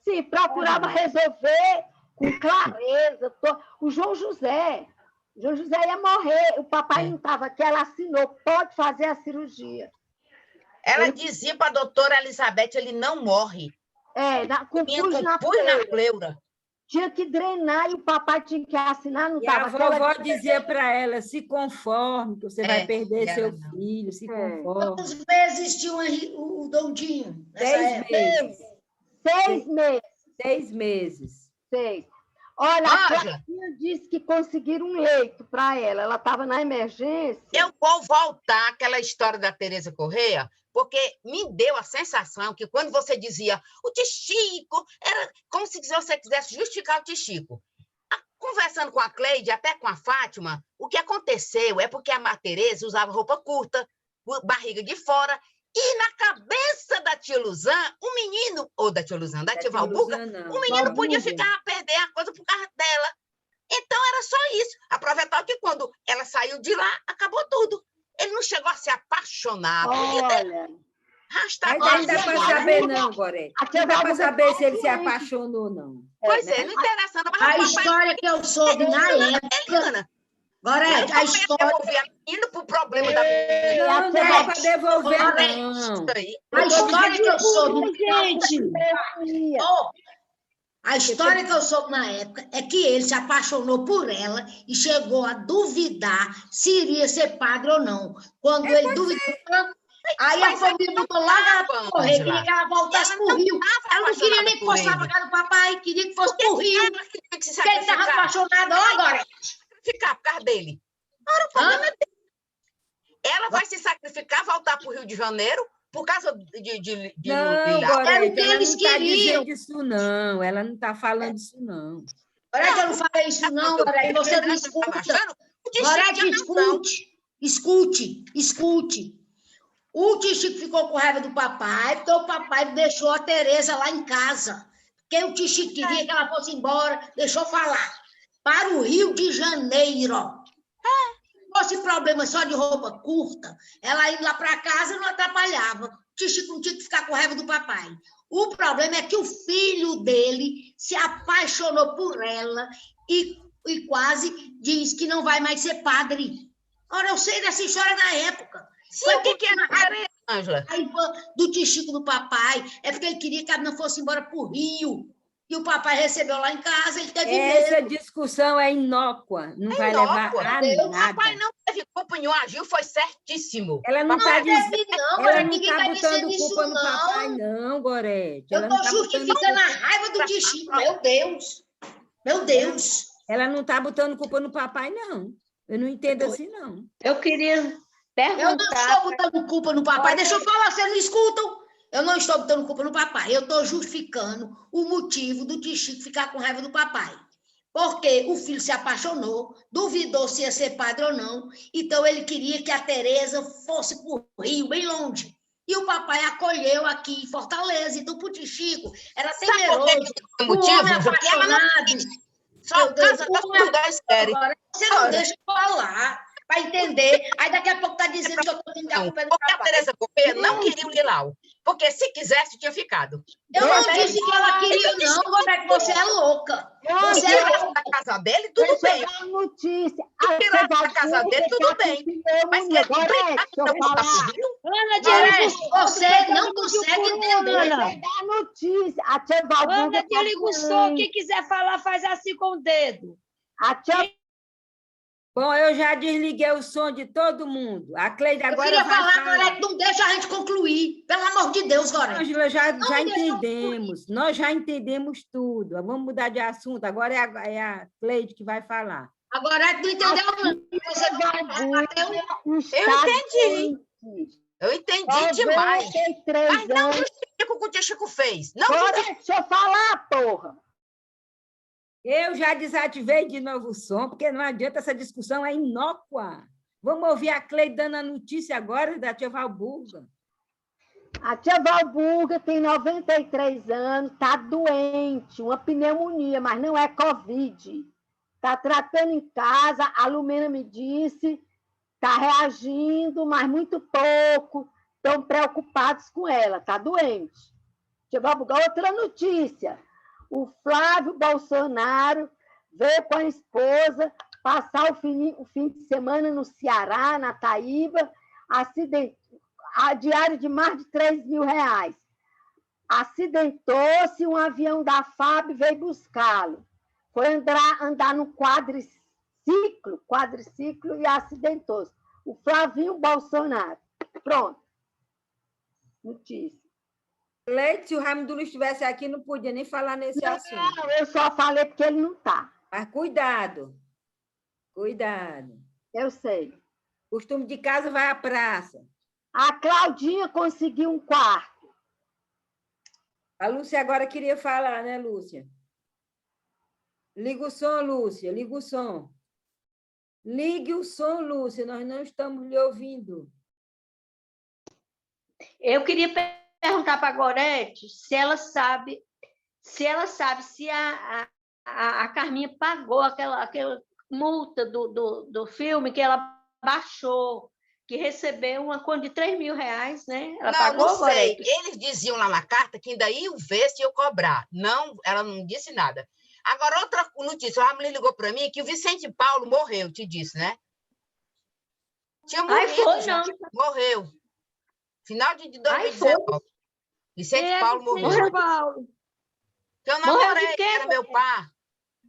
Speaker 3: Sim, procurava resolver com clareza. O João José ia morrer, o papai não estava aqui, ela assinou, pode fazer a cirurgia.
Speaker 6: Ela dizia para a doutora Elizabeth, ele não morre.
Speaker 3: Com pus na
Speaker 6: pleura.
Speaker 3: Tinha que drenar e o papai tinha que assinar, não
Speaker 2: estava. E a vovó dizia para ela, se conforme, que você vai perder seu filho, se conforme.
Speaker 5: Quantos meses tinha o Dondinho?
Speaker 2: 6 meses.
Speaker 3: 6 meses.
Speaker 2: 6 meses.
Speaker 3: 6. Olha, a Claudinha disse que conseguiram um leito para ela. Ela estava na emergência.
Speaker 6: Eu vou voltar àquela história da Tereza Correia, porque me deu a sensação que quando você dizia o Tichico, era como se você quisesse justificar o Tichico. Conversando com a Cleide, até com a Fátima, o que aconteceu é porque a Tereza usava roupa curta, barriga de fora, e na cabeça da tia Luzan, o menino, ou da tia Luzan, da tia Valburga, o menino podia ficar a perder a coisa por causa dela. Então era só isso. Aproveitar que quando ela saiu de lá, acabou tudo. Ele não chegou a se apaixonar.
Speaker 3: Olha.
Speaker 2: Mas não dá para saber, não, Gorete. Não dá para saber se ele se apaixonou ou não.
Speaker 6: Pois é, não interessa.
Speaker 5: A história que eu soube na época... Gorete, a história...
Speaker 6: Indo para o problema da...
Speaker 2: Não dá para devolver, não.
Speaker 5: A história que eu soube... Gente... A história que eu soube na época é que ele se apaixonou por ela e chegou a duvidar se iria ser padre ou não. Quando ele duvidou, Aí a família botou lá para correr, queria que ela voltasse para o Rio. Ela não queria nem que fosse lá para casa do papai, queria que fosse para o Rio. Porque ele estava apaixonado agora.
Speaker 6: Ficar por causa dele. Ora, o problema é dele. Ela vai se sacrificar, voltar para o Rio de Janeiro por causa de
Speaker 2: Não,
Speaker 6: Lilás.
Speaker 2: Gorete, ela não está dizendo isso, não. Ela não está falando isso, não.
Speaker 5: Gorete, eu não falei isso, não, Gorete. Você não escuta. Gorete, escute. O tio Chico ficou com raiva do papai, porque o papai deixou a Tereza lá em casa. Porque o tio Chico queria que ela fosse embora, deixou falar. Para o Rio de Janeiro. Se fosse problema só de roupa curta, ela indo lá para casa não atrapalhava. O tio Chico não tinha que ficar com raiva do papai. O problema é que o filho dele se apaixonou por ela e quase diz que não vai mais ser padre. Ora, eu sei dessa história na época.
Speaker 6: Sim, o que era a raiva, Ângela?
Speaker 5: Do tio Chico do papai é porque ele queria que ela não fosse embora para o Rio. E o papai recebeu lá em casa, ele teve
Speaker 2: Essa
Speaker 5: medo.
Speaker 2: discussão é inócua, não vai levar a nada.
Speaker 6: O papai não teve culpa em agiu, foi certíssimo.
Speaker 2: Ela não está
Speaker 5: Ninguém
Speaker 2: botando culpa no papai, não, Gorete.
Speaker 5: Eu estou justificando a raiva do tio Chico, meu Deus.
Speaker 2: Ela não está botando culpa no papai, não. Eu não entendo assim, não.
Speaker 11: Eu queria perguntar...
Speaker 5: Eu não estou botando culpa no papai. Deixa eu falar, vocês não escutam? Eu não estou botando culpa no papai. Eu estou justificando o motivo do tio Chico ficar com raiva do papai. Porque o filho se apaixonou, duvidou se ia ser padre ou não, então ele queria que a Tereza fosse para o Rio, bem longe. E o papai acolheu aqui em Fortaleza. Então, para o tio Chico, era temeroso.
Speaker 6: O homem apaixonado. Só o caso das dois querem.
Speaker 5: Você não deixa eu falar. Para entender. Aí daqui a pouco está dizendo que eu estou tendo a culpa do papai.
Speaker 6: Porque a Tereza Corrêa não queria o Lilau. Porque se quisesse, tinha ficado.
Speaker 5: Eu não disse que ela queria, não, Roberto. Você é louca.
Speaker 6: Você é louca. Da casa dele, tudo bem.
Speaker 3: Notícia.
Speaker 6: Tirar da casa dele, tudo bem. Mas que
Speaker 5: Ana de você não consegue entender.
Speaker 3: A notícia. A tia Valburga...
Speaker 8: Ana de Ligussô, quem quiser falar, faz assim com o dedo.
Speaker 3: A tia...
Speaker 2: Bom, eu já desliguei o som de todo mundo. A Cleide agora
Speaker 5: vai falar. Gorete, não deixa a gente concluir. Pelo amor de Deus, Gorete.
Speaker 2: Ângela, já entendemos. Nós já entendemos tudo. Vamos mudar de assunto. Agora é a Cleide que vai falar.
Speaker 5: A Gorete não entendeu, não. Você
Speaker 6: Eu entendi demais. Mas não justifica o que o tio Chico fez. Não
Speaker 3: justifica. Deixa eu falar, porra.
Speaker 2: Eu já desativei de novo o som, porque não adianta, essa discussão é inócua. Vamos ouvir a Cleide dando a notícia agora da tia Valburga.
Speaker 3: A tia Valburga tem 93 anos, está doente, uma pneumonia, mas não é Covid. Está tratando em casa, a Lumena me disse, está reagindo, mas muito pouco, estão preocupados com ela, está doente. Tia Valburga, outra notícia. O Flávio Bolsonaro veio com a esposa passar o fim de semana no Ceará, na Taíba, a diária de mais de R$3.000. Acidentou-se, um avião da FAB veio buscá-lo. Foi andar no quadriciclo e acidentou-se. O Flavinho Bolsonaro. Pronto. Notícia.
Speaker 2: Leite, se o Raimundo Luiz estivesse aqui, não podia nem falar nesse assunto.
Speaker 3: Não, eu só falei porque ele não está.
Speaker 2: Mas cuidado. Cuidado.
Speaker 3: Eu sei.
Speaker 2: Costume de casa vai à praça.
Speaker 3: A Claudinha conseguiu um quarto.
Speaker 2: A Lúcia agora queria falar, né, Lúcia? Liga o som, Lúcia. Liga o som. Ligue o som, Lúcia. Nós não estamos lhe ouvindo.
Speaker 11: Eu queria perguntar para a Gorete se ela sabe se a Carminha pagou aquela multa do filme que ela baixou, que recebeu uma conta de R$3.000, né? Ela pagou,
Speaker 6: não sei.
Speaker 11: Gorete?
Speaker 6: Eles diziam lá na carta que ainda iam ver se eu cobrar. Não, ela não disse nada. Agora, outra notícia. O Ramon ligou para mim que o Vicente Paulo morreu, te disse, né? Tinha morrido, morreu. Final de 2019. Vicente Paulo morreu.
Speaker 11: Paulo.
Speaker 6: Que eu namorei, que era meu pai.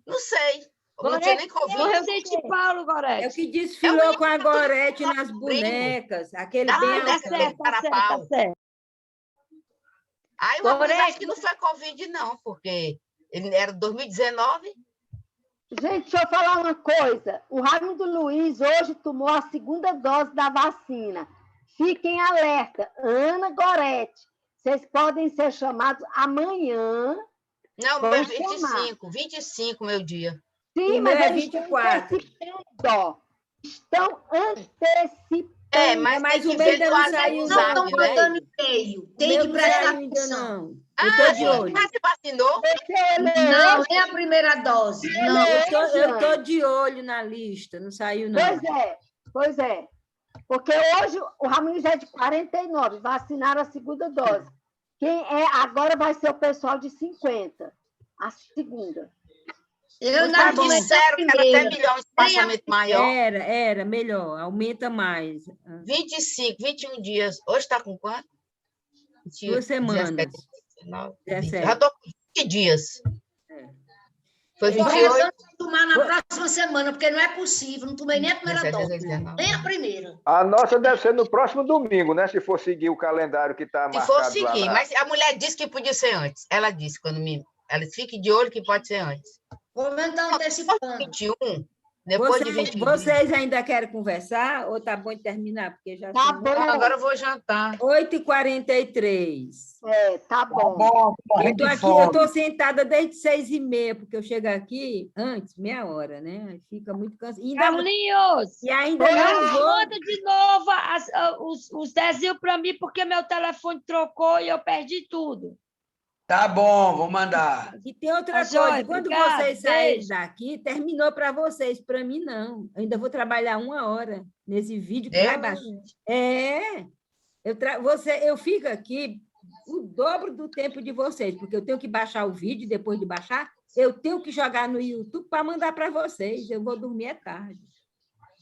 Speaker 6: Não sei. Não tinha nem Covid.
Speaker 8: Morreu desde Paulo,
Speaker 2: É o
Speaker 8: Gorete.
Speaker 2: que desfilou com a Gorete nas bonecas, aquele bem
Speaker 8: Tá
Speaker 2: alto.
Speaker 8: certo, tá certo, tá certo.
Speaker 6: Aí o Raimundo
Speaker 8: Gorete.
Speaker 6: acho que não foi Covid, não, porque ele era 2019.
Speaker 3: Gente, deixa eu falar uma coisa. O Raimundo Luiz hoje tomou a segunda dose da vacina. Fiquem alerta. Ana Gorete, vocês podem ser chamados amanhã.
Speaker 6: Não,
Speaker 3: Vão
Speaker 6: meu
Speaker 3: chamar.
Speaker 6: 25, meu dia.
Speaker 3: Sim,
Speaker 2: O
Speaker 3: mas
Speaker 2: meu é
Speaker 3: eles estão
Speaker 2: 24.
Speaker 3: antecipando. Estão antecipando.
Speaker 6: Mas
Speaker 2: Mas
Speaker 6: tem
Speaker 2: o
Speaker 6: que
Speaker 2: meu
Speaker 6: ver
Speaker 2: ainda
Speaker 6: no
Speaker 2: não
Speaker 6: WhatsApp,
Speaker 2: saiu,
Speaker 5: Não estão
Speaker 2: não.
Speaker 6: né?
Speaker 5: mandando e-mail.
Speaker 2: O
Speaker 5: Tem
Speaker 2: meu
Speaker 5: que
Speaker 2: não
Speaker 5: prestar
Speaker 2: saiu ainda,
Speaker 5: atenção.
Speaker 2: não. Eu tô de olho.
Speaker 6: Já se vacinou?
Speaker 3: Você olhou
Speaker 5: Não,
Speaker 3: hoje?
Speaker 5: nem a primeira dose. Não.
Speaker 2: Eu tô de olho na lista, não saiu, não.
Speaker 3: Pois é. Porque hoje o Raimundo é de 49, vacinaram a segunda dose. Quem é agora vai ser o pessoal de 50, a segunda.
Speaker 5: Eu
Speaker 2: Tá
Speaker 5: não
Speaker 2: bom.
Speaker 5: disse a
Speaker 6: Disseram que era até
Speaker 5: primeira.
Speaker 6: melhor um espaçamento maior.
Speaker 2: Era melhor, aumenta mais.
Speaker 6: 25, 21 dias. Hoje está com quanto?
Speaker 2: 2 semanas.
Speaker 6: 19,
Speaker 2: 17.
Speaker 6: já estou com 20 dias. Foi
Speaker 5: Estou
Speaker 6: 28,
Speaker 5: rezando para tomar na próxima semana, porque não é possível. Não tomei nem a primeira
Speaker 6: 17,
Speaker 5: dose,
Speaker 6: 19.
Speaker 5: nem a primeira.
Speaker 1: A nossa deve ser no próximo domingo, né? Se for seguir o calendário que está
Speaker 6: Se
Speaker 1: marcado
Speaker 6: for
Speaker 1: lá.
Speaker 6: seguir, mas a mulher disse que podia ser antes. Ela disse quando me. Ela disse, fique de olho que pode ser antes.
Speaker 5: Vou aumentar antecipando.
Speaker 6: 21, depois de 21 dias.
Speaker 2: Vocês ainda querem conversar ou tá bom de terminar? Porque já
Speaker 3: Tá
Speaker 2: são
Speaker 3: bom.
Speaker 6: Agora eu vou jantar.
Speaker 2: 8h43.
Speaker 3: Tá bom.
Speaker 9: Bom,
Speaker 2: Eu
Speaker 9: morrendo
Speaker 2: tô
Speaker 9: de
Speaker 2: aqui, eu
Speaker 9: fome.
Speaker 2: tô sentada desde 6h30, porque eu chego aqui antes, meia hora, né? Aí fica muito cansado.
Speaker 8: Carlinhos,
Speaker 2: E ainda não vou.
Speaker 8: manda de novo os desenhos para mim, porque meu telefone trocou e eu perdi tudo.
Speaker 9: Tá bom, vou mandar.
Speaker 2: E tem outra
Speaker 8: Tá
Speaker 2: coisa,
Speaker 8: joia,
Speaker 2: quando
Speaker 8: obrigada,
Speaker 2: vocês saírem
Speaker 8: beijo.
Speaker 2: daqui, terminou para vocês, para mim não. Eu ainda vou trabalhar 1 hora nesse vídeo que vai baixar. Eu fico aqui o dobro do tempo de vocês, porque eu tenho que baixar o vídeo, depois de baixar, eu tenho que jogar no YouTube para mandar para vocês. Eu vou dormir à tarde.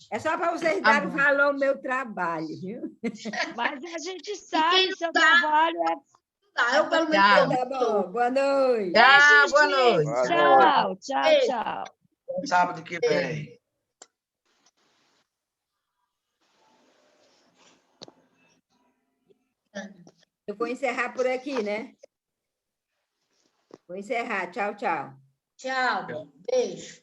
Speaker 2: É só para vocês darem valor ao meu trabalho, viu?
Speaker 8: Mas a gente sabe,
Speaker 5: não
Speaker 8: seu
Speaker 5: dá.
Speaker 8: trabalho é...
Speaker 5: Tá, eu pelo menos
Speaker 6: Tchau.
Speaker 2: Tá bom, boa noite.
Speaker 6: Tchau,
Speaker 8: Beijos,
Speaker 6: boa
Speaker 8: gente.
Speaker 6: noite.
Speaker 8: Tchau, tchau,
Speaker 5: Beijo.
Speaker 8: tchau.
Speaker 9: Sábado que vem.
Speaker 2: Eu vou encerrar por aqui, né? Vou encerrar. Tchau, tchau.
Speaker 5: Tchau, beijo.